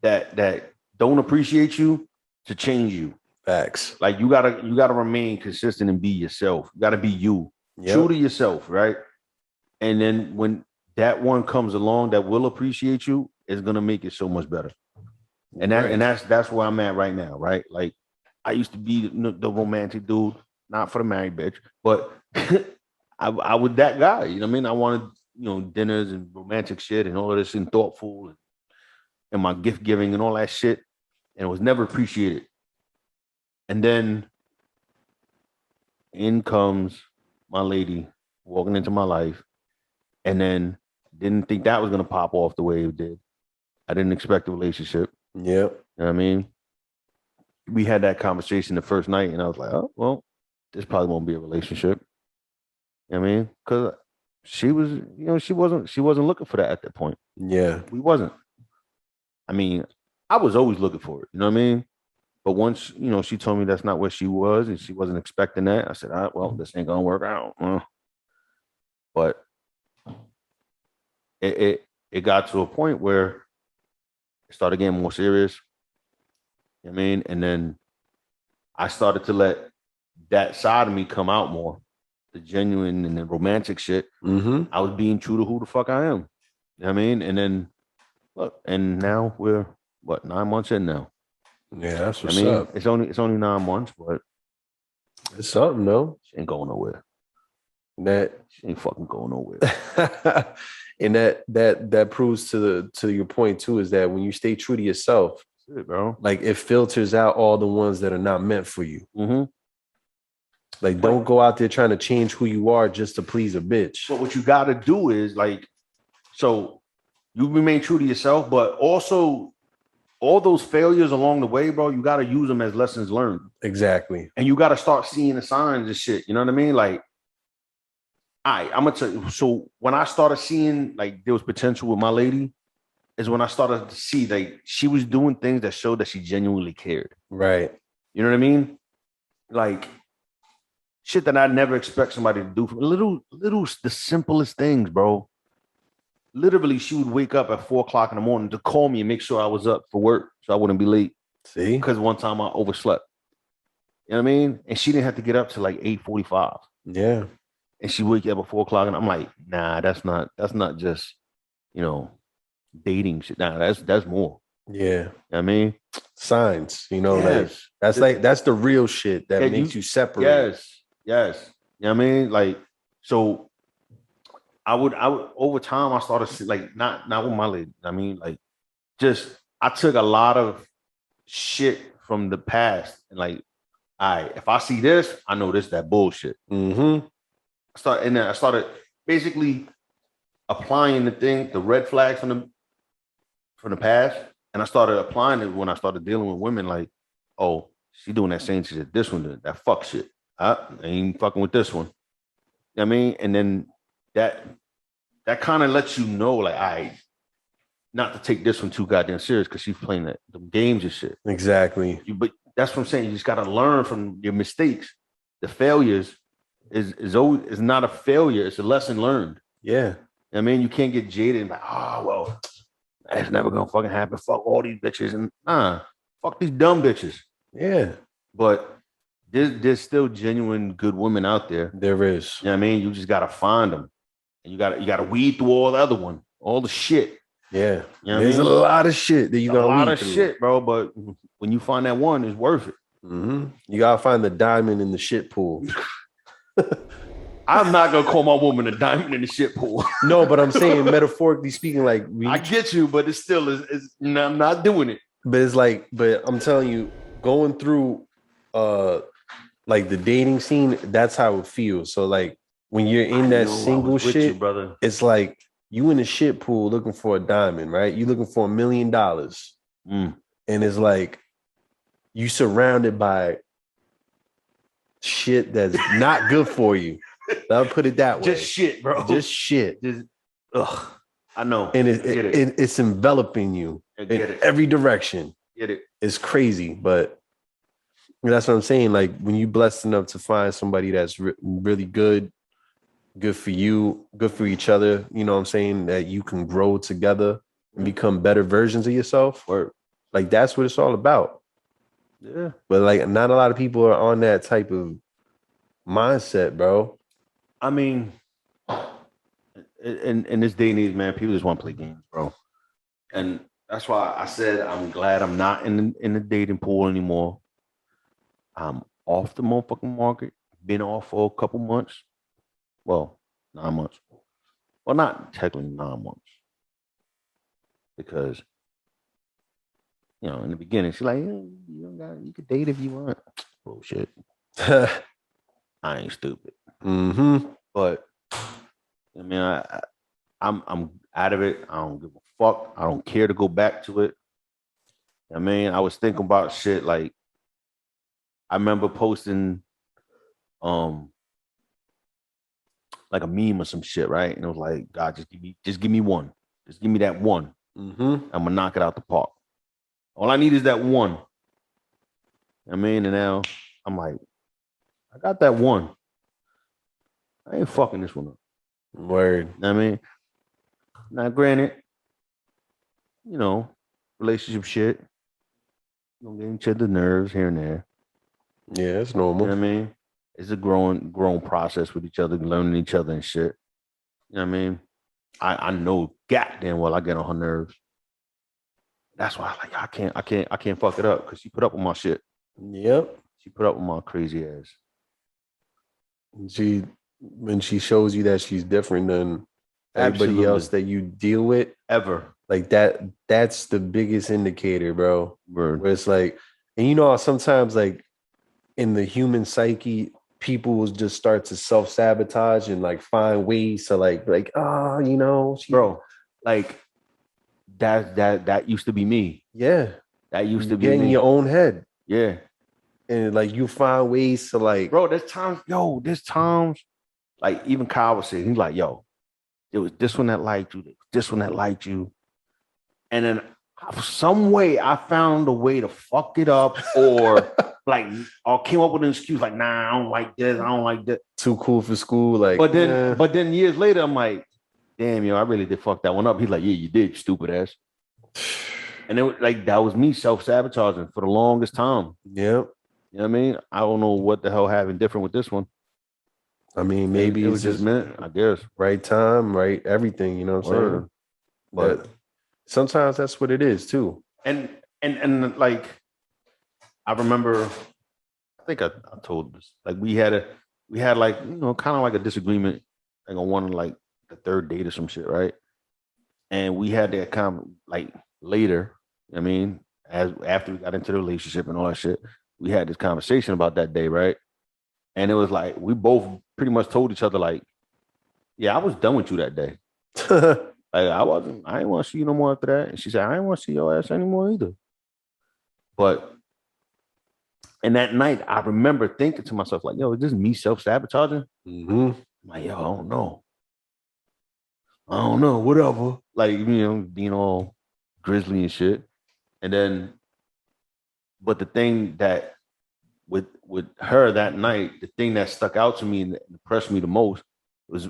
Speaker 2: that don't appreciate you to change you.
Speaker 1: Facts.
Speaker 2: Like you gotta remain consistent and be yourself. You gotta be you, true to yourself, right? And then when that one comes along that will appreciate you, it's gonna make it so much better. And that's where I'm at right now, right? Like I used to be the romantic dude, not for the married bitch, but I was that guy. You know what I mean? I wanted dinners and romantic shit and all of this and thoughtful and my gift giving and all that shit, and it was never appreciated. And then in comes my lady walking into my life, and then didn't think that was gonna pop off the way it did. I didn't expect a relationship.
Speaker 1: Yep.
Speaker 2: You know what I mean? We had that conversation the first night, and I was like, oh, well, this probably won't be a relationship. You know what I mean? Because she was, she wasn't looking for that at that point.
Speaker 1: Yeah.
Speaker 2: We wasn't. I mean, I was always looking for it. You know what I mean? But once, she told me that's not where she was and she wasn't expecting that, I said, all right, well, this ain't going to work out. But it got to a point where it started getting more serious. You know what I mean? And then I started to let that side of me come out more, the genuine and the romantic shit.
Speaker 1: Mm-hmm.
Speaker 2: I was being true to who the fuck I am. You know what I mean? And then, look, and now we're, 9 months in now?
Speaker 1: Yeah, that's what's up.
Speaker 2: It's only 9 months, but
Speaker 1: it's something though.
Speaker 2: She ain't going nowhere. She ain't fucking going
Speaker 1: nowhere. And that proves to your point too, is that when you stay true to yourself,
Speaker 2: that's it, bro.
Speaker 1: Like it filters out all the ones that are not meant for you.
Speaker 2: Mm-hmm.
Speaker 1: Like don't go out there trying to change who you are just to please a bitch.
Speaker 2: But what you got to do is so you remain true to yourself, but also all those failures along the way, bro, you got to use them as lessons learned.
Speaker 1: Exactly.
Speaker 2: And you got to start seeing the signs and shit. You know what I mean? Like, I'm going to tell you. So when I started seeing like there was potential with my lady is when I started to see like she was doing things that showed that she genuinely cared.
Speaker 1: Right.
Speaker 2: You know what I mean? Like shit that I never expect somebody to do. Little, the simplest things, bro. Literally, she would wake up at 4:00 in the morning to call me and make sure I was up for work so I wouldn't be late.
Speaker 1: See?
Speaker 2: Because one time I overslept. You know what I mean? And she didn't have to get up till like 8:45.
Speaker 1: Yeah.
Speaker 2: And she wake up at 4:00 and I'm like, nah, that's not just, dating shit. Nah, that's more.
Speaker 1: Yeah. You
Speaker 2: know what I mean?
Speaker 1: Signs, like that's the real shit that makes you separate.
Speaker 2: Yes. You know what I mean? Like, so I would over time I started to see, like not with my lady. I mean, like just I took a lot of shit from the past and like, all right, if I see this, I know this that bullshit.
Speaker 1: Mm-hmm.
Speaker 2: I started basically applying the red flags from the past, and I started applying it when I started dealing with women. Like, oh, she doing that same shit. This one, that fuck shit. I ain't fucking with this one. You know what I mean? And then that kind of lets you know, like, not to take this one too goddamn serious because she's playing the games and shit.
Speaker 1: Exactly.
Speaker 2: But that's what I'm saying. You just got to learn from your mistakes. The failures is not a failure. It's a lesson learned.
Speaker 1: Yeah.
Speaker 2: I mean, you can't get jaded and like, oh, well, that's never going to fucking happen. Fuck all these bitches. And fuck these dumb bitches.
Speaker 1: Yeah.
Speaker 2: But there's still genuine good women out there.
Speaker 1: There is.
Speaker 2: You know what I mean? You just got to find them. And you got to weed through all the other one, all the shit.
Speaker 1: Yeah.
Speaker 2: You know
Speaker 1: there's a lot of shit that you got to weed through.
Speaker 2: A lot of shit, bro. But when you find that one, it's worth it.
Speaker 1: Mm-hmm. You got to find the diamond in the shit pool.
Speaker 2: I'm not gonna call my woman a diamond in the shit pool.
Speaker 1: No, but I'm saying metaphorically speaking, like
Speaker 2: I get you, but it still is I'm not doing it.
Speaker 1: But it's like, but I'm telling you, going through like the dating scene, that's how it feels. So like when you're in that single shit,
Speaker 2: brother,
Speaker 1: it's like you in a shit pool looking for a diamond, right? You looking for $1 million. And it's like you surrounded by shit that's not good for you. I'll put it that way.
Speaker 2: Just shit, bro.
Speaker 1: Just shit.
Speaker 2: Ugh. I know.
Speaker 1: And it's enveloping you in every direction.
Speaker 2: Get it.
Speaker 1: It's crazy, but that's what I'm saying. Like when you blessed enough to find somebody that's really good for you, good for each other, you know what I'm saying? That you can grow together and become better versions of yourself. Or like that's what it's all about.
Speaker 2: Yeah.
Speaker 1: But like not a lot of people are on that type of mindset, bro.
Speaker 2: I mean, in this day and age, man, people just want to play games, bro. And that's why I said I'm glad I'm not in the dating pool anymore. I'm off the motherfucking market. Been off for a couple months. Well, 9 months. Well, not technically 9 months. Because, you know, in the beginning, she's like, you could date if you want. Bullshit. I ain't stupid. But I mean, I'm out of it. I don't give a fuck. I don't care to go back to it. I mean, I was thinking about shit like I remember posting like a meme or some shit, right? And it was like, God, just give me one. Just give me that one. I'm gonna knock it out the park. All I need is that one. I mean, and now I'm like, I got that one. I ain't fucking this one up.
Speaker 1: Word.
Speaker 2: I mean, now granted, you know, relationship shit. You don't get each other's nerves here and there.
Speaker 1: Yeah, it's normal.
Speaker 2: You know what I mean? It's a growing process with each other, learning each other and shit. You know what I mean? I know goddamn well I get on her nerves. That's why I can't fuck it up because she put up with my shit.
Speaker 1: Yep.
Speaker 2: She put up with my crazy ass.
Speaker 1: When she shows you that she's different than everybody else that you deal with
Speaker 2: ever,
Speaker 1: like that's the biggest indicator, bro.
Speaker 2: Word.
Speaker 1: Where it's like, and you know, sometimes like in the human psyche, people will just start to self-sabotage and like find ways to like, you know,
Speaker 2: bro, like that used to be me.
Speaker 1: Yeah.
Speaker 2: That used to be
Speaker 1: get in
Speaker 2: me.
Speaker 1: your own head.
Speaker 2: Yeah.
Speaker 1: And like you find ways to like,
Speaker 2: bro, there's times, like even Kyle was saying, he's like, yo, it was this one that liked you, this one that liked you. And then some way I found a way to fuck it up or like, or came up with an excuse like, nah, I don't like this, I don't like that.
Speaker 1: Too cool for school. Like,
Speaker 2: but then years later, I'm like, damn, yo, I really did fuck that one up. He's like, yeah, you did, stupid ass. And it was like, that was me self-sabotaging for the longest time.
Speaker 1: Yep.
Speaker 2: You know what I mean? I don't know what the hell happened different with this one.
Speaker 1: I mean, maybe
Speaker 2: it was just meant, I guess.
Speaker 1: Right time, right everything, you know what I'm saying? But sometimes that's what it is too.
Speaker 2: And like, I remember, I think I told this, like we had like, you know, kind of like a disagreement, like on one like the third date or some shit, right? And we had that kind of like later, I mean, after we got into the relationship and all that shit, we had this conversation about that day, right? And it was like, we both pretty much told each other, like, yeah, I was done with you that day. Like, I didn't want to see you no more after that. And she said, I didn't want to see your ass anymore either. But, and that night, I remember thinking to myself, like, yo, is this me self-sabotaging? I'm like, yo, I don't know, whatever. Like, you know, being all grizzly and shit. And then, but the thing that, with her that night, the thing that stuck out to me and impressed me the most was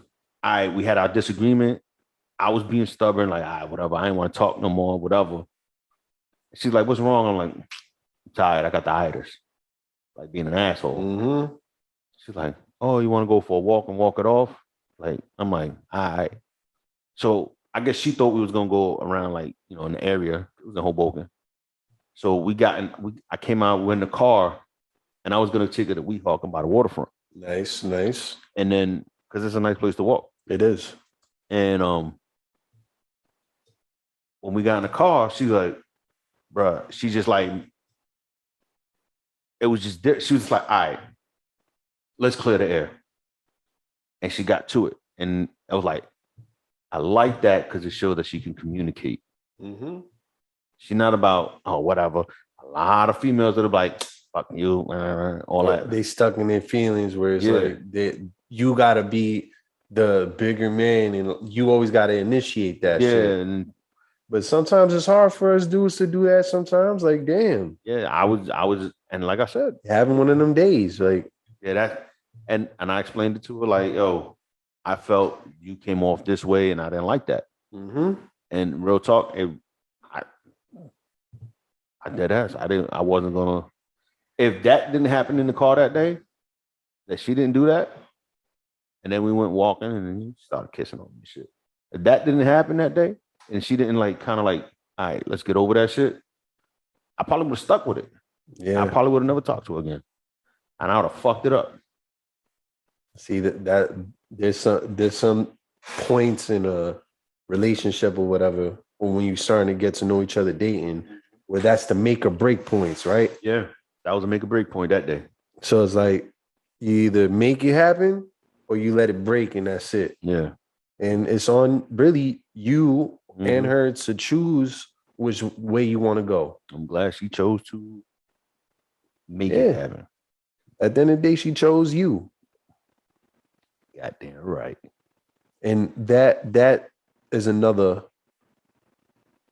Speaker 2: we had our disagreement. I was being stubborn, like, whatever, I ain't want to talk no more, whatever. She's like, what's wrong? I'm like, I'm tired, I got the itis. Like being an asshole. She's like, oh, you want to go for a walk and walk it off? Like, I'm like, all right. So I guess she thought we was gonna go around, like, you know, in the area. It was in Hoboken. So I came out, we're in the car, and I was gonna take her to Weehawken by the waterfront.
Speaker 1: Nice.
Speaker 2: And then because it's a nice place to walk.
Speaker 1: It is.
Speaker 2: And when we got in the car, she's like, bruh, she just like, it was just, she was like, all right, let's clear the air. And she got to it. And I was like, I like that because it shows that she can communicate.
Speaker 1: Mm-hmm.
Speaker 2: She's not about, oh, whatever. A lot of females that are like, fuck you, all that.
Speaker 1: They stuck in their feelings where it's like, you got to be the bigger man and you always got to initiate that shit. But sometimes it's hard for us dudes to do that sometimes. Like, damn.
Speaker 2: Yeah, I was, and like I said,
Speaker 1: having one of them days. Like,
Speaker 2: yeah, that, and I explained it to her, like, yo, I felt you came off this way and I didn't like that.
Speaker 1: Mm-hmm.
Speaker 2: And real talk, I dead ass. I wasn't gonna, if that didn't happen in the car that day, that she didn't do that, and then we went walking and then he started kissing on me and shit. If that didn't happen that day, and she didn't like kind of like, all right, let's get over that shit, I probably would have stuck with it. Yeah. I probably would have never talked to her again. And I would have fucked it up.
Speaker 1: See that there's some points in a relationship or whatever, or when you're starting to get to know each other dating, where that's the make or break points, right?
Speaker 2: Yeah. That was a make or break point that day.
Speaker 1: So it's like you either make it happen or you let it break and that's it.
Speaker 2: Yeah.
Speaker 1: And it's on really you and her to choose which way you want to go.
Speaker 2: I'm glad she chose to make it happen.
Speaker 1: At the end of the day, she chose you.
Speaker 2: Goddamn right.
Speaker 1: And that is another.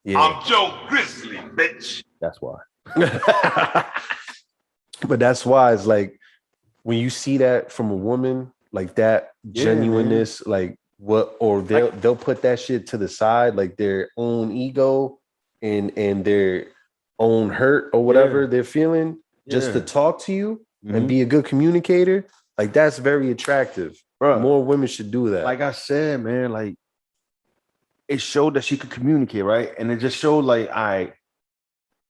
Speaker 3: Yeah. I'm Joe Grizzly, bitch.
Speaker 2: That's why.
Speaker 1: But that's why it's like when you see that from a woman, like that genuineness, like what, or they'll put that shit to the side, like their own ego and their own hurt or whatever they're feeling, just to talk to you and be a good communicator. Like that's very attractive. Bro, more women should do that.
Speaker 2: Like I said, man, like it showed that she could communicate, right? And it just showed like,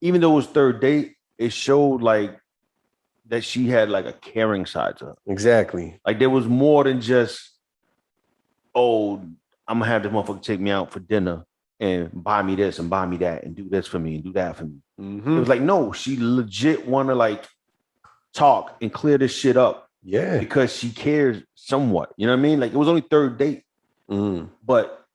Speaker 2: even though it was third date, it showed like that she had like a caring side to her.
Speaker 1: Exactly.
Speaker 2: Like there was more than just, oh, I'm gonna have this motherfucker take me out for dinner and buy me this and buy me that and do this for me and do that for me. Mm-hmm. It was like, no, she legit want to like talk and clear this shit up.
Speaker 1: Yeah.
Speaker 2: Because she cares somewhat. You know what I mean? Like it was only third date. But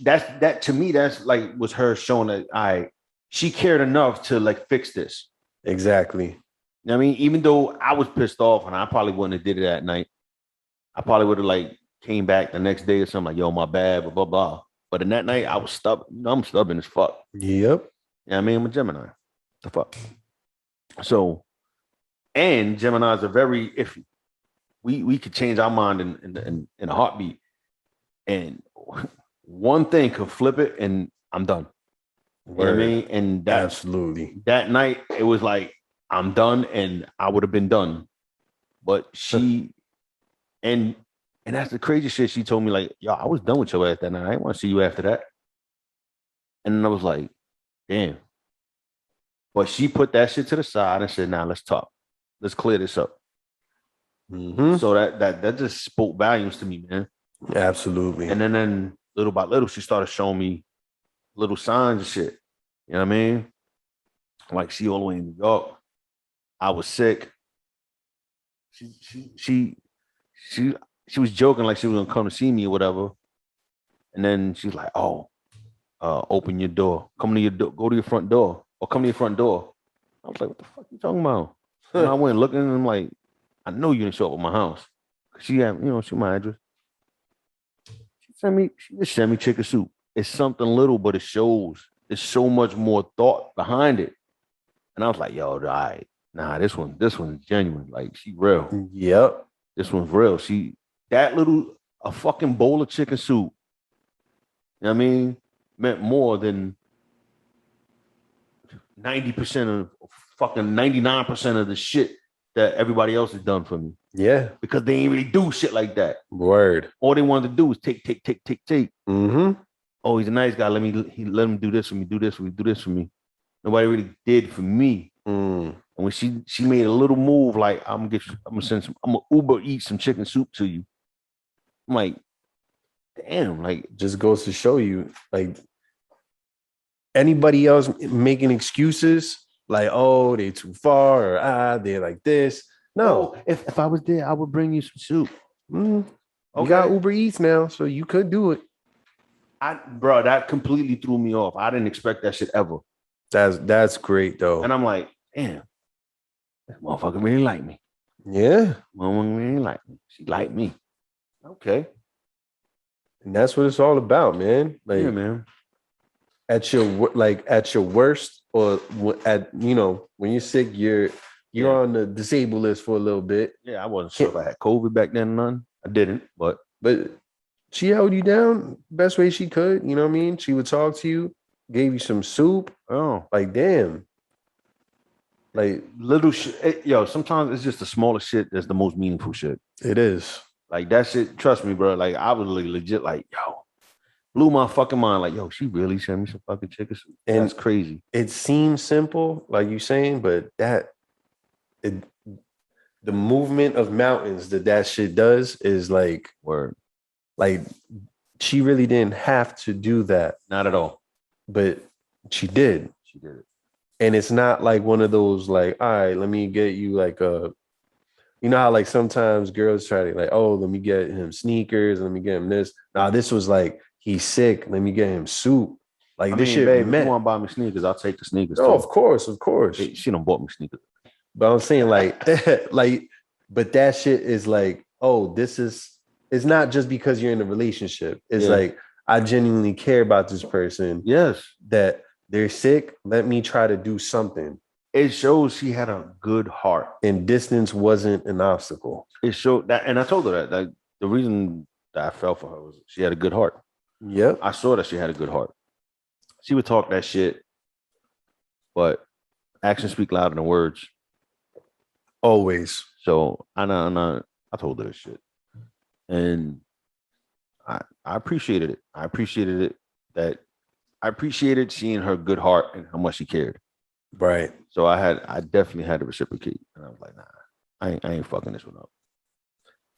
Speaker 2: that to me, that's like was her showing that she cared enough to like fix this.
Speaker 1: Exactly.
Speaker 2: You know what I mean? Even though I was pissed off and I probably wouldn't have did it that night. I probably would have like came back the next day or something like, yo, my bad, blah, blah, blah. But in that night, I was stubborn. You know, I'm stubborn as fuck.
Speaker 1: Yep.
Speaker 2: You know what I mean? I'm a Gemini. The fuck. So, and Geminis are very iffy. We could change our mind in a heartbeat. And one thing could flip it and I'm done. You know what I mean? And
Speaker 1: absolutely.
Speaker 2: That night, it was like, I'm done and I would have been done. But she, and that's the crazy shit. She told me like, yo, I was done with your ass that night. I didn't want to see you after that. And then I was like, damn. But she put that shit to the side and said, nah, let's talk. Let's clear this up. So that just spoke volumes to me, man.
Speaker 1: Absolutely.
Speaker 2: And then little by little, she started showing me little signs and shit. You know what I mean? Like she all the way in New York. I was sick. She was joking like she was gonna come to see me or whatever. And then she's like, oh, open your door. Come to your door, go to your front door. Or come to your front door. I was like, what the fuck you talking about? And I went looking and I'm like, I know you didn't show up at my house. She had, she my address. She just sent me chicken soup. It's something little, but it shows. There's so much more thought behind it. And I was like, yo, all right. Nah, this one's genuine. Like, she real.
Speaker 1: Yep.
Speaker 2: This one's real. A fucking bowl of chicken soup, you know what I mean, meant more than 90% of fucking 99% of the shit that everybody else has done for me.
Speaker 1: Yeah.
Speaker 2: Because they ain't really do shit like that.
Speaker 1: Word.
Speaker 2: All they wanted to do was take. Oh, he's a nice guy. Let him do this for me, do this for me. Nobody really did for me. And when she made a little move, like I'm gonna Uber eat some chicken soup to you. I'm like, damn, like
Speaker 1: just goes to show you, like anybody else making excuses, like, oh, they too far, or they're like this. No,
Speaker 2: if I was there, I would bring you some soup.
Speaker 1: You got Uber Eats now, so you could do it.
Speaker 2: Bro, that completely threw me off. I didn't expect that shit ever.
Speaker 1: That's great though.
Speaker 2: And I'm like, damn, that motherfucker really like me.
Speaker 1: Yeah.
Speaker 2: Motherfucker really like me. She liked me. Okay.
Speaker 1: And that's what it's all about, man. Like,
Speaker 2: yeah, man.
Speaker 1: At your worst, or at when you're sick, you're on the disabled list for a little bit.
Speaker 2: Yeah, I wasn't sure if I had COVID back then. None. I didn't, but
Speaker 1: she held you down best way she could. You know what I mean? She would talk to you, gave you some soup.
Speaker 2: Oh,
Speaker 1: like damn. Like
Speaker 2: little shit. Yo, sometimes it's just the smallest shit that's the most meaningful shit.
Speaker 1: It is.
Speaker 2: Like that shit, trust me, bro. Like I was legit like, yo, blew my fucking mind. Like, yo, she really sent me some fucking chicken soup. And that's crazy.
Speaker 1: It seems simple, like you saying, but the movement of mountains that shit does is like
Speaker 2: word.
Speaker 1: Like she really didn't have to do that.
Speaker 2: Not at all.
Speaker 1: But she did.
Speaker 2: She did it.
Speaker 1: And it's not like one of those like, all right, let me get you like you know how like sometimes girls try to like, oh, let me get him sneakers, let me get him this. Nah, this was like, he's sick, let me get him soup. Like this shit,
Speaker 2: babe, if you want to buy me sneakers, I'll take the sneakers.
Speaker 1: Oh, of course.
Speaker 2: She done bought me sneakers.
Speaker 1: But I'm saying like, but that shit is like, oh, it's not just because you're in a relationship. It's like, I genuinely care about this person.
Speaker 2: Yes.
Speaker 1: That they're sick. Let me try to do something.
Speaker 2: It shows she had a good heart.
Speaker 1: And distance wasn't an obstacle.
Speaker 2: It showed that. And I told her that the reason that I fell for her was she had a good heart.
Speaker 1: Yep.
Speaker 2: I saw that she had a good heart. She would talk that shit, but actions speak louder than words.
Speaker 1: Always.
Speaker 2: So I told her this shit. And I appreciated it. I appreciated seeing her good heart and how much she cared.
Speaker 1: Right.
Speaker 2: So I definitely had to reciprocate. And I was like, nah, I ain't fucking this one up.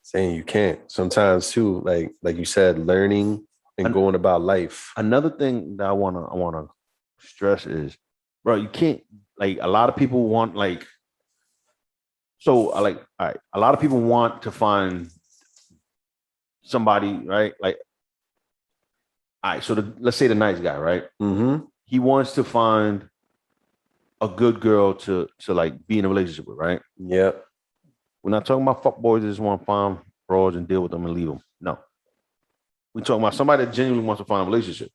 Speaker 1: Saying you can't. Sometimes too, like you said, learning and going about life.
Speaker 2: Another thing that I wanna stress is, bro, you can't, like, a lot of people want like, so all right, a lot of people want to find somebody, right? Like, all right, so let's say the nice guy, right?
Speaker 1: Mm-hmm.
Speaker 2: He wants to find a good girl to like be in a relationship with, right?
Speaker 1: Yep.
Speaker 2: We're not talking about fuck boys that just want to find bros and deal with them and leave them. No. We're talking about somebody that genuinely wants to find a relationship.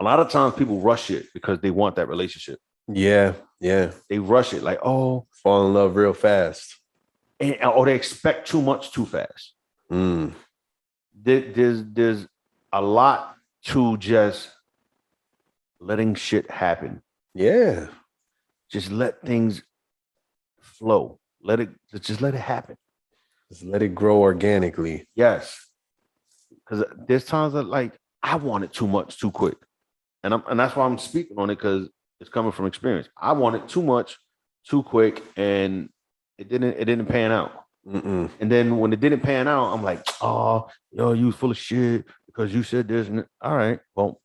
Speaker 2: A lot of times people rush it because they want that relationship.
Speaker 1: Yeah. Yeah.
Speaker 2: They rush it like, oh,
Speaker 1: fall in love real fast.
Speaker 2: Or they expect too much too fast. There's a lot to just letting shit happen.
Speaker 1: Yeah.
Speaker 2: Just let things flow. Just let it happen.
Speaker 1: Just let it grow organically.
Speaker 2: Yes. Because there's times that like I want it too much too quick. And that's why I'm speaking on it, because it's coming from experience. I want it too much too quick, and it didn't pan out.
Speaker 1: Mm-mm.
Speaker 2: And then when it didn't pan out, I'm like, oh, yo, you was full of shit because you said this. And all right, well,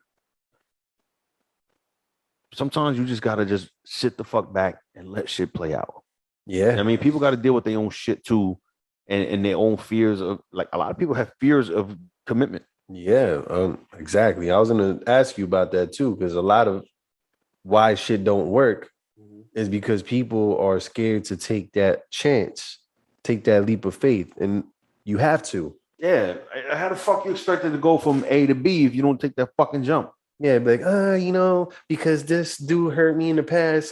Speaker 2: sometimes you just gotta just sit the fuck back and let shit play out.
Speaker 1: Yeah.
Speaker 2: I mean, people got to deal with their own shit too, and their own fears of, like, a lot of people have fears of commitment.
Speaker 1: Yeah, exactly. I was gonna ask you about that too, because a lot of why shit don't work is because people are scared to take that chance, take that leap of faith, and you have to.
Speaker 2: Yeah, how the fuck you expected to go from A to B if you don't take that fucking jump?
Speaker 1: Yeah, be like, because this dude hurt me in the past,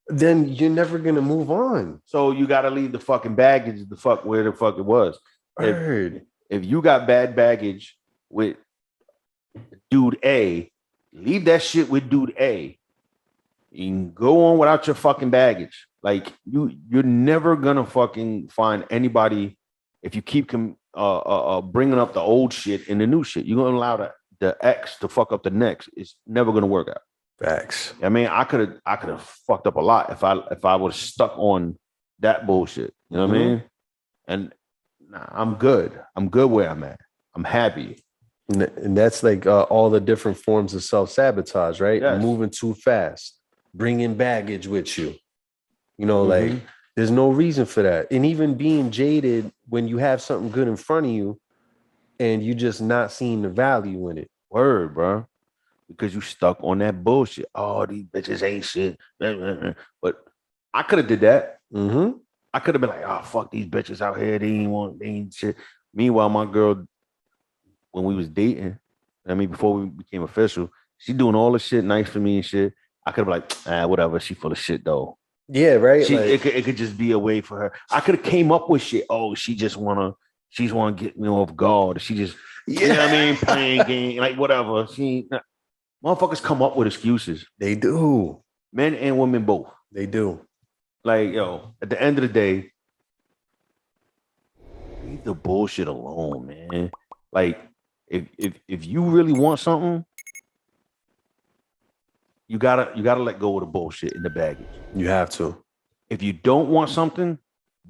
Speaker 1: then you're never gonna move on.
Speaker 2: So you got to leave the fucking baggage the fuck where the fuck it was. If you got bad baggage with dude A, leave that shit with dude A. You can go on without your fucking baggage. Like, you're never gonna fucking find anybody if you keep bringing up the old shit and the new shit. You're gonna allow the X to fuck up the next. It's never gonna work out.
Speaker 1: Facts.
Speaker 2: I mean, I could have fucked up a lot if I was stuck on that bullshit. You know what I mean? And Nah, I'm good. I'm good where I'm at. I'm happy.
Speaker 1: And that's like all the different forms of self-sabotage, right?
Speaker 2: Yes.
Speaker 1: Moving too fast, bringing baggage with you. You know, like there's no reason for that. And even being jaded when you have something good in front of you and you just not seeing the value in it.
Speaker 2: Word, bro. Because you stuck on that bullshit. Oh, these bitches ain't shit. But I could have did that. I could have been like, oh, fuck these bitches out here. They ain't shit. Meanwhile, my girl, when we was dating, before we became official, she doing all the shit nice for me and shit. I could have been like, whatever. She full of shit though.
Speaker 1: Yeah, right.
Speaker 2: It could just be a way for her. I could have came up with shit. Oh, she's wanna get me off guard. She just, you know what I mean, playing game, like whatever. Motherfuckers come up with excuses.
Speaker 1: They do.
Speaker 2: Men and women both.
Speaker 1: They do.
Speaker 2: Like, yo, at the end of the day, leave the bullshit alone, man. Like, if you really want something, you gotta let go of the bullshit and the baggage.
Speaker 1: You have to.
Speaker 2: If you don't want something,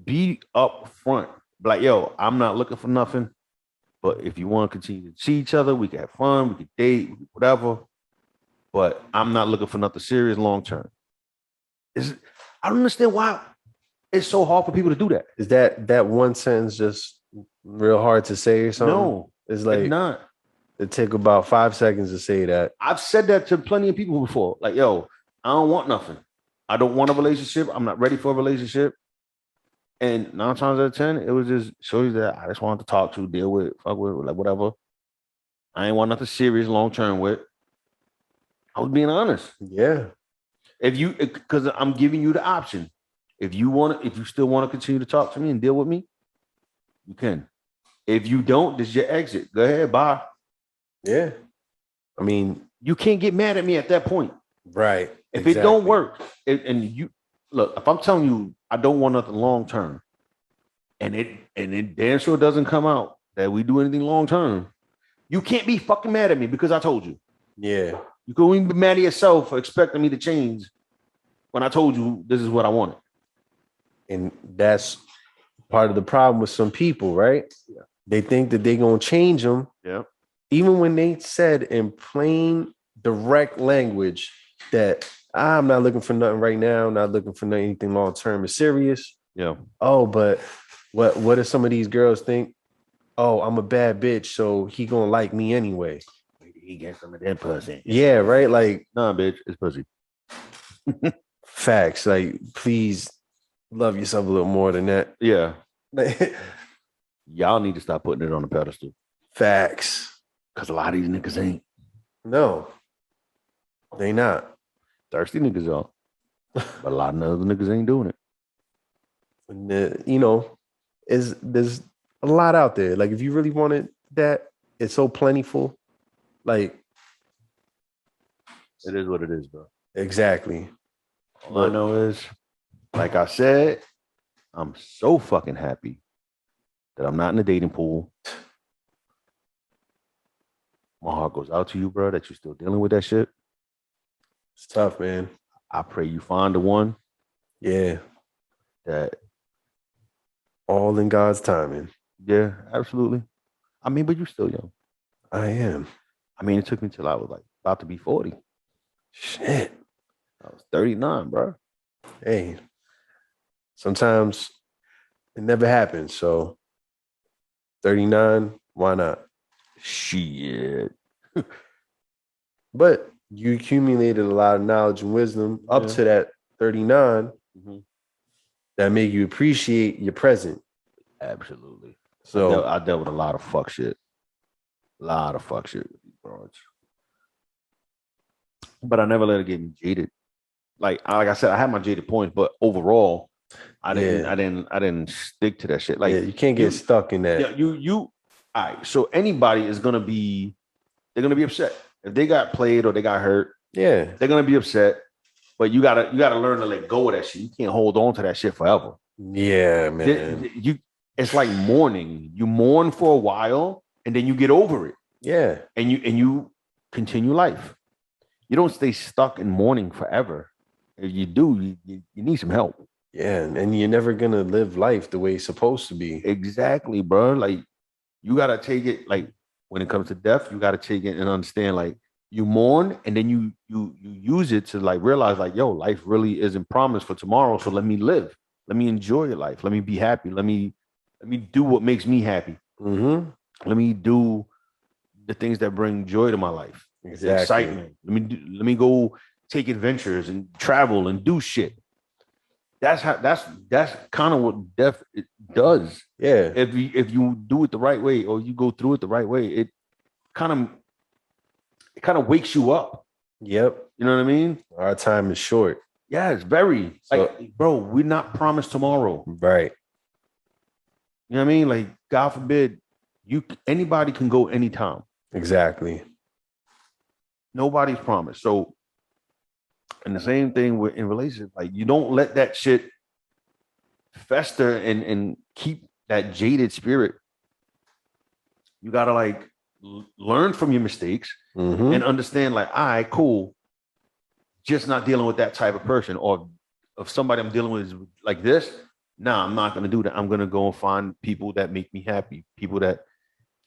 Speaker 2: be up front. Like, yo, I'm not looking for nothing. But if you want to continue to see each other, we can have fun, we can date, whatever. But I'm not looking for nothing serious long term. I don't understand why it's so hard for people to do that.
Speaker 1: Is that one sentence just real hard to say or something?
Speaker 2: No,
Speaker 1: it's like
Speaker 2: it's not.
Speaker 1: It take about 5 seconds to say that.
Speaker 2: I've said that to plenty of people before. Like, yo, I don't want nothing. I don't want a relationship. I'm not ready for a relationship. And 9 times out of 10, it was just shows that I just wanted to talk to, deal with, fuck with, like whatever. I ain't want nothing serious long term with. I was being honest.
Speaker 1: Yeah.
Speaker 2: Because I'm giving you the option. If you still want to continue to talk to me and deal with me, you can. If you don't, this is your exit. Go ahead, bye.
Speaker 1: Yeah. I mean,
Speaker 2: you can't get mad at me at that point.
Speaker 1: Right.
Speaker 2: If it don't work, and you look, if I'm telling you I don't want nothing long term, and it damn sure doesn't come out that we do anything long term, you can't be fucking mad at me because I told you.
Speaker 1: Yeah.
Speaker 2: You can even be mad at yourself for expecting me to change when I told you this is what I wanted.
Speaker 1: And that's part of the problem with some people, right?
Speaker 2: Yeah.
Speaker 1: They think that they're going to change them.
Speaker 2: Yeah.
Speaker 1: Even when they said in plain, direct language that I'm not looking for nothing right now, not looking for anything long term or serious.
Speaker 2: Yeah.
Speaker 1: Oh, but what do some of these girls think? Oh, I'm a bad bitch, so he gonna like me anyway.
Speaker 2: He gets some of that pussy.
Speaker 1: Yeah, right. Like,
Speaker 2: nah, bitch, it's pussy.
Speaker 1: Facts. Like, please love yourself a little more than that.
Speaker 2: Yeah. Y'all need to stop putting it on the pedestal.
Speaker 1: Facts.
Speaker 2: Because a lot of these niggas ain't.
Speaker 1: No, they not.
Speaker 2: Thirsty niggas are. But a lot of other niggas ain't doing it.
Speaker 1: And there's a lot out there. Like, if you really wanted that, it's so plentiful. Like,
Speaker 2: it is what it is, bro.
Speaker 1: Exactly.
Speaker 2: All I know is, like I said, I'm so fucking happy that I'm not in the dating pool. My heart goes out to you, bro, that you're still dealing with that shit.
Speaker 1: It's tough, man.
Speaker 2: I pray you find the one.
Speaker 1: Yeah.
Speaker 2: That
Speaker 1: all in God's timing.
Speaker 2: Yeah, absolutely. I mean, but you're still young.
Speaker 1: I am.
Speaker 2: I mean, it took me till I was like about to be 40.
Speaker 1: Shit.
Speaker 2: I was 39, bro.
Speaker 1: Hey, sometimes it never happens. So 39, why not?
Speaker 2: Shit.
Speaker 1: But you accumulated a lot of knowledge and wisdom up to that 39 that make you appreciate your present.
Speaker 2: Absolutely.
Speaker 1: So
Speaker 2: I dealt with a lot of fuck shit. A lot of fuck shit with these broads. But I never let it get me jaded. Like I said, I had my jaded points, but overall, I didn't stick to that shit. Like,
Speaker 1: you can't get stuck in that.
Speaker 2: Yeah, all right. So anybody is they're gonna be upset if they got played or they got hurt.
Speaker 1: Yeah,
Speaker 2: they're gonna be upset. But you gotta learn to let go of that shit. You can't hold on to that shit forever.
Speaker 1: Yeah, man.
Speaker 2: It's like mourning. You mourn for a while and then you get over it.
Speaker 1: Yeah,
Speaker 2: and you continue life. You don't stay stuck in mourning forever. If you do, you need some help.
Speaker 1: Yeah, and you're never gonna live life the way it's supposed to be.
Speaker 2: Exactly, bro. Like you gotta take it like when it comes to death, you gotta take it and understand like you mourn and then you use it to like realize like yo, life really isn't promised for tomorrow. So let me live. Let me enjoy life. Let me be happy. Let me do what makes me happy.
Speaker 1: Mm-hmm.
Speaker 2: Let me do the things that bring joy to my life.
Speaker 1: Exactly.
Speaker 2: The excitement. Let me go take adventures and travel and do shit. That's kind of what death does.
Speaker 1: Yeah.
Speaker 2: If you do it the right way or you go through it the right way, it kind of wakes you up.
Speaker 1: Yep.
Speaker 2: You know what I mean?
Speaker 1: Our time is short.
Speaker 2: Yeah, it's very like, bro, we're not promised tomorrow.
Speaker 1: Right.
Speaker 2: You know what I mean? Like, God forbid, anybody can go anytime.
Speaker 1: Exactly.
Speaker 2: Nobody's promised. So, and the same thing in relationships, like you don't let that shit fester and keep that jaded spirit. You gotta like learn from your mistakes and understand, like, all right, cool. Just not dealing with that type of person, or if somebody I'm dealing with is like this. Nah, I'm not gonna do that. I'm gonna go and find people that make me happy, people that,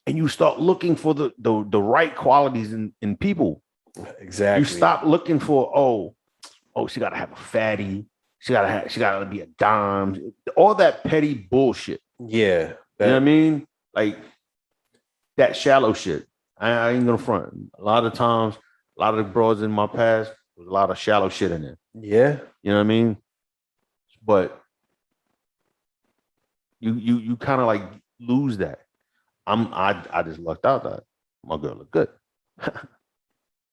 Speaker 2: and you start looking for the right qualities in people.
Speaker 1: Exactly.
Speaker 2: You stop looking for she gotta have a fatty, she gotta be a dime, all that petty bullshit.
Speaker 1: Yeah,
Speaker 2: you know what I mean? Like that shallow shit. I ain't gonna front. A lot of times, a lot of the bros in my past, there's a lot of shallow shit in there.
Speaker 1: Yeah,
Speaker 2: you know what I mean. But you kind of like lose that. I just lucked out that my girl looked good.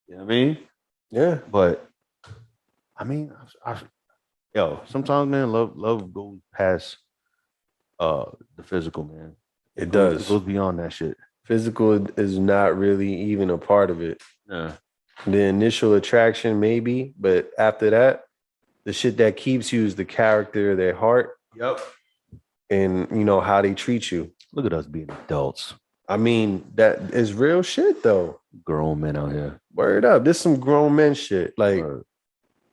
Speaker 2: You know what I mean?
Speaker 1: Yeah.
Speaker 2: But I mean, sometimes, man, love goes past the physical, man.
Speaker 1: It does.
Speaker 2: It goes beyond that shit.
Speaker 1: Physical is not really even a part of it.
Speaker 2: Yeah.
Speaker 1: The initial attraction, maybe, but after that, the shit that keeps you is the character, their heart.
Speaker 2: Yep.
Speaker 1: And how they treat you.
Speaker 2: Look at us being adults.
Speaker 1: I mean, that is real shit, though.
Speaker 2: Grown men out here.
Speaker 1: Word up. This some grown men shit. Like,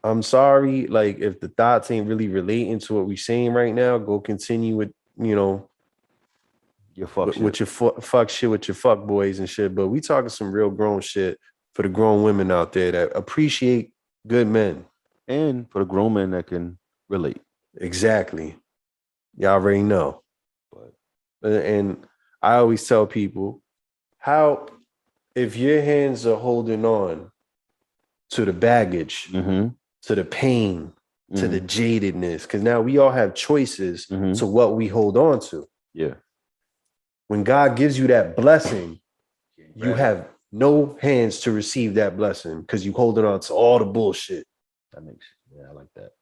Speaker 1: I'm sorry. Like, if the thoughts ain't really relating to what we're saying right now, go continue with,
Speaker 2: your fuck shit.
Speaker 1: With your fuck shit with your fuck boys and shit. But we talking some real grown shit for the grown women out there that appreciate good men.
Speaker 2: And for the grown men that can relate.
Speaker 1: Exactly. Y'all already know. And I always tell people, if your hands are holding on to the baggage, to the pain, to the jadedness, because now we all have choices to what we hold on to.
Speaker 2: Yeah.
Speaker 1: When God gives you that blessing, you have no hands to receive that blessing because you're holding on to all the bullshit.
Speaker 2: I like that.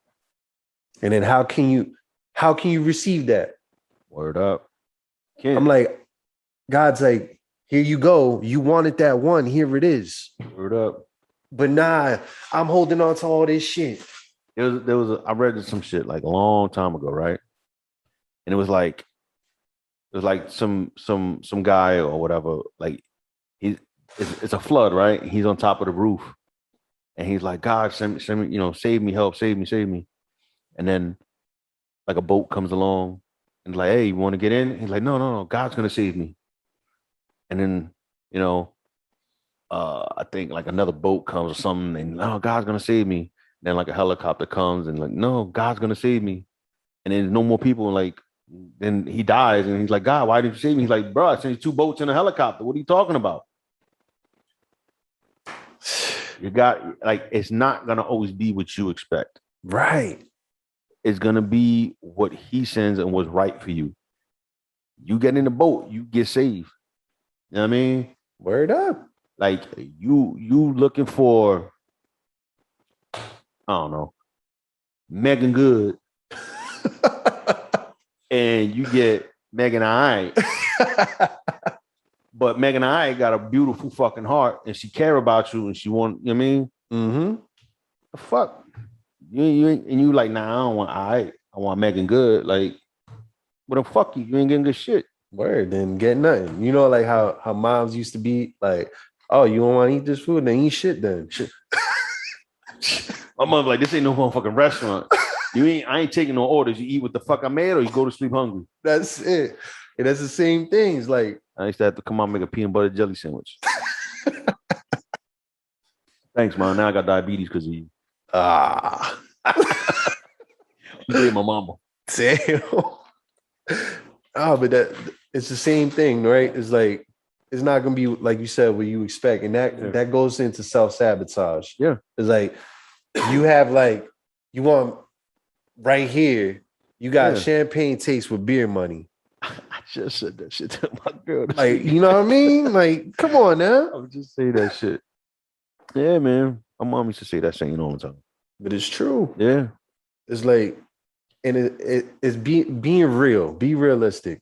Speaker 1: And then how can you receive that?
Speaker 2: Word up.
Speaker 1: I'm like, God's like, here you go. You wanted that one. Here it is.
Speaker 2: Word up.
Speaker 1: But nah, I'm holding on to all this shit.
Speaker 2: I read some shit like a long time ago, right? And it was like some guy or whatever. Like it's a flood, right? He's on top of the roof, and he's like, God, send me, save me, help, save me. And then like a boat comes along and like, hey, you want to get in? He's like, no, God's gonna save me. And then, I think like another boat comes or something, and no, God's gonna save me. And then like a helicopter comes and like, no, God's gonna save me. And then there's no more people. And like, then he dies, and he's like, God, why didn't you save me? He's like, bro, I sent you 2 boats and a helicopter. What are you talking about? You got like, it's not gonna always be what you expect.
Speaker 1: Right.
Speaker 2: It's gonna be what he sends and what's right for you. You get in the boat, you get saved. You know what I mean?
Speaker 1: Word up.
Speaker 2: Like you looking for, I don't know, Megan Good, and you get Megan I. But Megan I got a beautiful fucking heart, and she care about you, and she want, you know what I mean?
Speaker 1: Mm-hmm.
Speaker 2: The fuck? You ain't, and you like, nah, I don't want I want Megan Good. Like, what the fuck you ain't getting good shit.
Speaker 1: Word, then get nothing. Like how moms used to be like, oh, you don't want to eat this food? Then eat shit then.
Speaker 2: My mother like, this ain't no motherfucking restaurant. I ain't taking no orders. You eat what the fuck I made, or you go to sleep hungry.
Speaker 1: That's it. And that's the same things. Like
Speaker 2: I used to have to come out and make a peanut butter jelly sandwich. Thanks, man. Now I got diabetes because of you. You my mama.
Speaker 1: Damn. But it's the same thing, right? It's like it's not gonna be like you said what you expect, and that goes into self-sabotage.
Speaker 2: Yeah,
Speaker 1: it's like you have like you want right here. You got champagne taste with beer money.
Speaker 2: I just said that shit to my girl.
Speaker 1: Like, you know what I mean? Like, come on now.
Speaker 2: I would just say that shit. Yeah, man. My mom used to say that shit all the time.
Speaker 1: But it's true.
Speaker 2: Yeah.
Speaker 1: It's like, and it's being real, be realistic.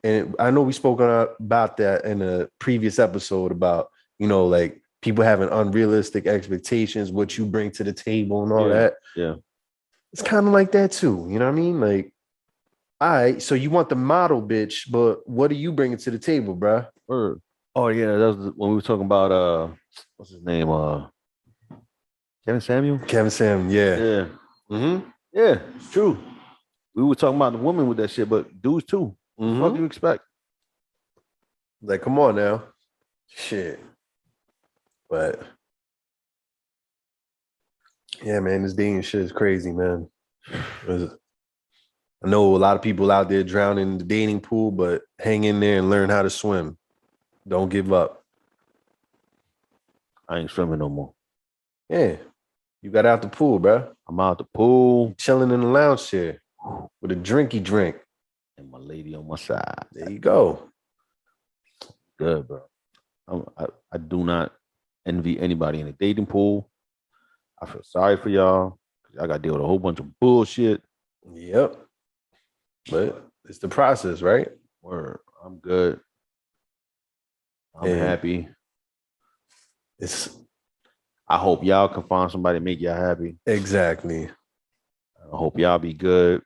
Speaker 1: And I know we spoke about that in a previous episode about, like people having unrealistic expectations, what you bring to the table and all that.
Speaker 2: Yeah.
Speaker 1: It's kind of like that too. You know what I mean? Like, all right, so you want the model bitch, but what are you bringing to the table, bro?
Speaker 2: Oh yeah, that was when we were talking about what's his name? Kevin Samuel.
Speaker 1: Yeah.
Speaker 2: Yeah. Mm-hmm. Yeah, it's true. We were talking about the woman with that shit, but dudes too.
Speaker 1: Mm-hmm.
Speaker 2: What do you expect?
Speaker 1: Like, come on now. Shit. But yeah, man, this dating shit is crazy, man. I know a lot of people out there drowning in the dating pool, but hang in there and learn how to swim. Don't give up.
Speaker 2: I ain't swimming no more.
Speaker 1: Yeah. You got out the pool, bro.
Speaker 2: I'm out the pool.
Speaker 1: Chilling in the lounge chair with a drinky drink.
Speaker 2: And my lady on my side.
Speaker 1: There you go.
Speaker 2: Good, bro. I do not envy anybody in the dating pool. I feel sorry for y'all. I got to deal with a whole bunch of bullshit.
Speaker 1: Yep. But it's the process, right?
Speaker 2: Word. I'm good. I'm happy. I hope y'all can find somebody to make y'all happy.
Speaker 1: Exactly.
Speaker 2: I hope y'all be good.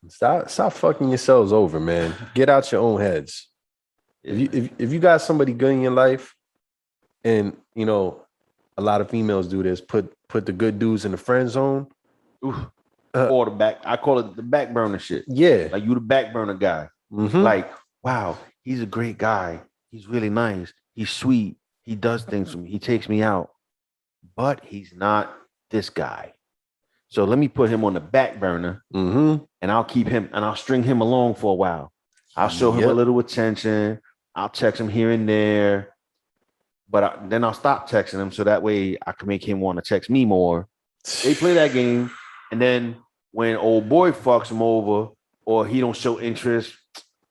Speaker 1: Stop fucking yourselves over, man. Get out your own heads. Yeah. If you got somebody good in your life, and a lot of females do this, put the good dudes in the friend zone.
Speaker 2: Or the back. I call it the back burner shit.
Speaker 1: Yeah.
Speaker 2: Like you the back burner guy.
Speaker 1: Mm-hmm.
Speaker 2: Like, wow, he's a great guy. He's really nice. He's sweet. He does things for me. He takes me out. But he's not this guy. So let me put him on the back burner, and I'll keep him, and I'll string him along for a while. I'll show him a little attention. I'll text him here and there. But then I'll stop texting him so that way I can make him want to text me more. They play that game. And then when old boy fucks him over or he don't show interest,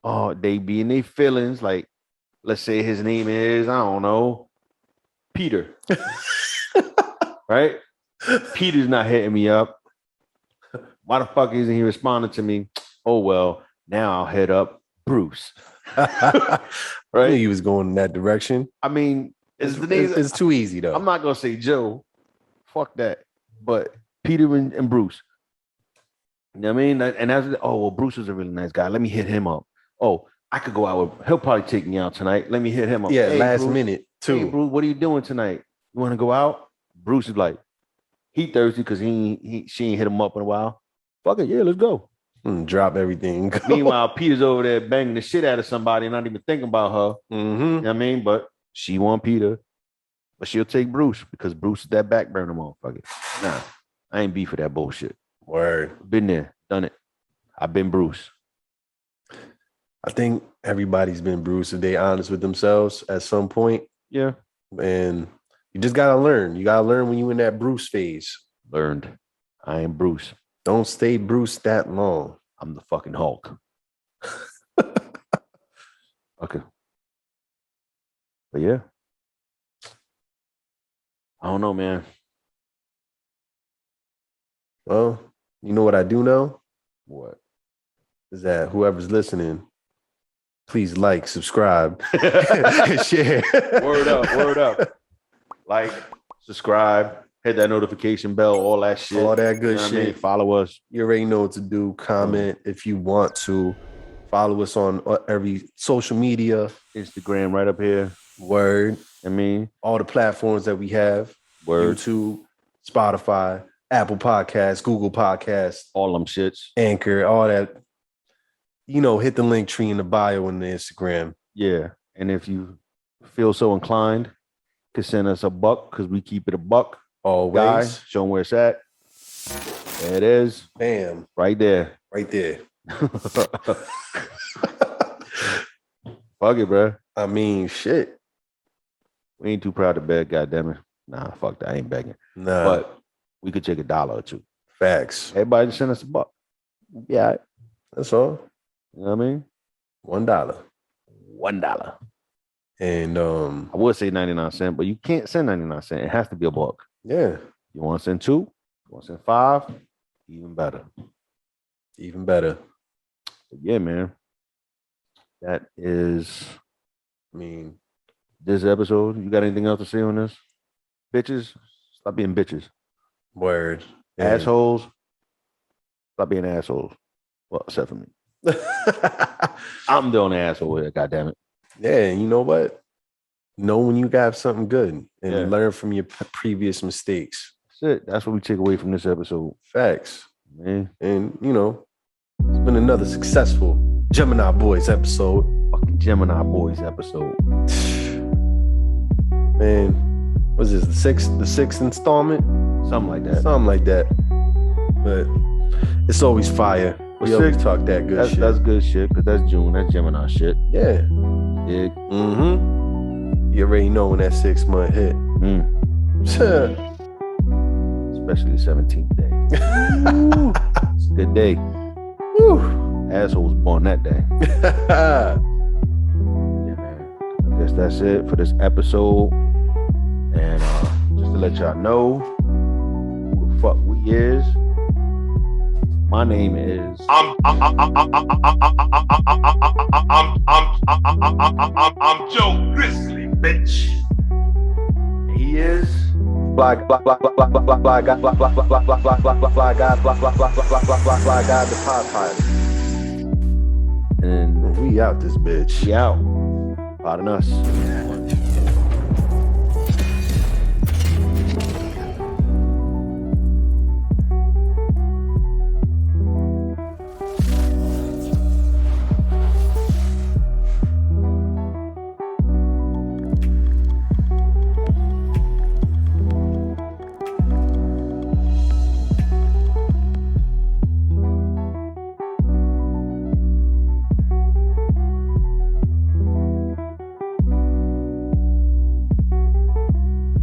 Speaker 2: they be in their feelings. Like, let's say his name is, I don't know, Peter. Right? Peter's not hitting me up. Why the fuck isn't he responding to me? Oh, well, now I'll hit up Bruce.
Speaker 1: Right? I knew he was going in that direction.
Speaker 2: I mean,
Speaker 1: it's too easy, though.
Speaker 2: I'm not going to say Joe. Fuck that. But Peter and Bruce. You know what I mean? And that's, Bruce is a really nice guy. Let me hit him up. Oh, I could go out with, he'll probably take me out tonight. Let me hit him up.
Speaker 1: Yeah, hey, last Bruce, minute, too.
Speaker 2: Hey, Bruce, what are you doing tonight? You want to go out? Bruce is like, he thirsty because she ain't hit him up in a while. Fuck it, yeah, let's go.
Speaker 1: Drop everything.
Speaker 2: Meanwhile, Peter's over there banging the shit out of somebody and not even thinking about her.
Speaker 1: Mm-hmm.
Speaker 2: You know what I mean? But she want Peter. But she'll take Bruce because Bruce is that back burner motherfucker. Nah, I ain't beef for that bullshit.
Speaker 1: Word.
Speaker 2: Been there, done it. I've been Bruce.
Speaker 1: I think everybody's been Bruce if they honest with themselves at some point.
Speaker 2: Yeah.
Speaker 1: And you just gotta learn. You gotta learn when you in that Bruce phase.
Speaker 2: Learned. I am Bruce.
Speaker 1: Don't stay Bruce that long.
Speaker 2: I'm the fucking Hulk. Okay. But yeah. I don't know, man.
Speaker 1: Well, you know what I do know?
Speaker 2: What?
Speaker 1: Is that whoever's listening, please like, subscribe, share.
Speaker 2: Word up. Like, subscribe, hit that notification bell, all that shit.
Speaker 1: All that good shit.
Speaker 2: I mean? Follow us.
Speaker 1: You already know what to do. Comment if you want to. Follow us on every social media.
Speaker 2: Instagram right up here.
Speaker 1: Word.
Speaker 2: I mean,
Speaker 1: all the platforms that we have.
Speaker 2: Word.
Speaker 1: YouTube, Spotify, Apple Podcasts, Google Podcasts,
Speaker 2: all them shits.
Speaker 1: Anchor, all that. Hit the link tree in the bio on the Instagram.
Speaker 2: Yeah. And if you feel so inclined, could send us $1 because we keep it $1.
Speaker 1: Always.
Speaker 2: Guys, show them where it's at. There it is.
Speaker 1: Bam.
Speaker 2: Right there.
Speaker 1: Right there.
Speaker 2: Fuck it, bro.
Speaker 1: I mean, shit.
Speaker 2: We ain't too proud to beg, goddammit. Nah, fuck that. I ain't begging.
Speaker 1: Nah.
Speaker 2: But we could take $1 or $2.
Speaker 1: Facts.
Speaker 2: Everybody just send us $1. Yeah.
Speaker 1: That's all.
Speaker 2: You know what I mean?
Speaker 1: $1.
Speaker 2: $1.
Speaker 1: And
Speaker 2: I would say 99 cents, but you can't send 99 cents. It has to be $1.
Speaker 1: Yeah.
Speaker 2: You want to send 2? You want to send 5? Even better.
Speaker 1: Even better.
Speaker 2: But yeah, man. That is, this episode. You got anything else to say on this? Bitches, stop being bitches.
Speaker 1: Word.
Speaker 2: Assholes, stop being assholes. Well, except for me. I'm the only asshole here, goddammit.
Speaker 1: Yeah, you know what? Know when you got something good and learn from your previous mistakes.
Speaker 2: That's it. That's what we take away from this episode.
Speaker 1: Facts.
Speaker 2: Man.
Speaker 1: And, it's been another successful Gemini Boys episode.
Speaker 2: Fucking Gemini Boys episode.
Speaker 1: Man, what's this? The sixth installment?
Speaker 2: Something like that.
Speaker 1: But it's always fire. We always talk that good shit.
Speaker 2: That's good shit, because that's June. That's Gemini shit.
Speaker 1: Yeah.
Speaker 2: Dig.
Speaker 1: Mm-hmm. You already know when that 6 month hit.
Speaker 2: Especially the 17th day. It's a good day.
Speaker 1: Woo.
Speaker 2: Asshole was born that day. Yeah, man. I guess that's it for this episode. And just to let y'all know who the fuck we is. My name is
Speaker 3: I'm Joe Grizzly, bitch.
Speaker 2: He is
Speaker 4: Fly guy, the pod pilot.
Speaker 2: and
Speaker 1: we out this bitch.
Speaker 2: we out. Pardon us.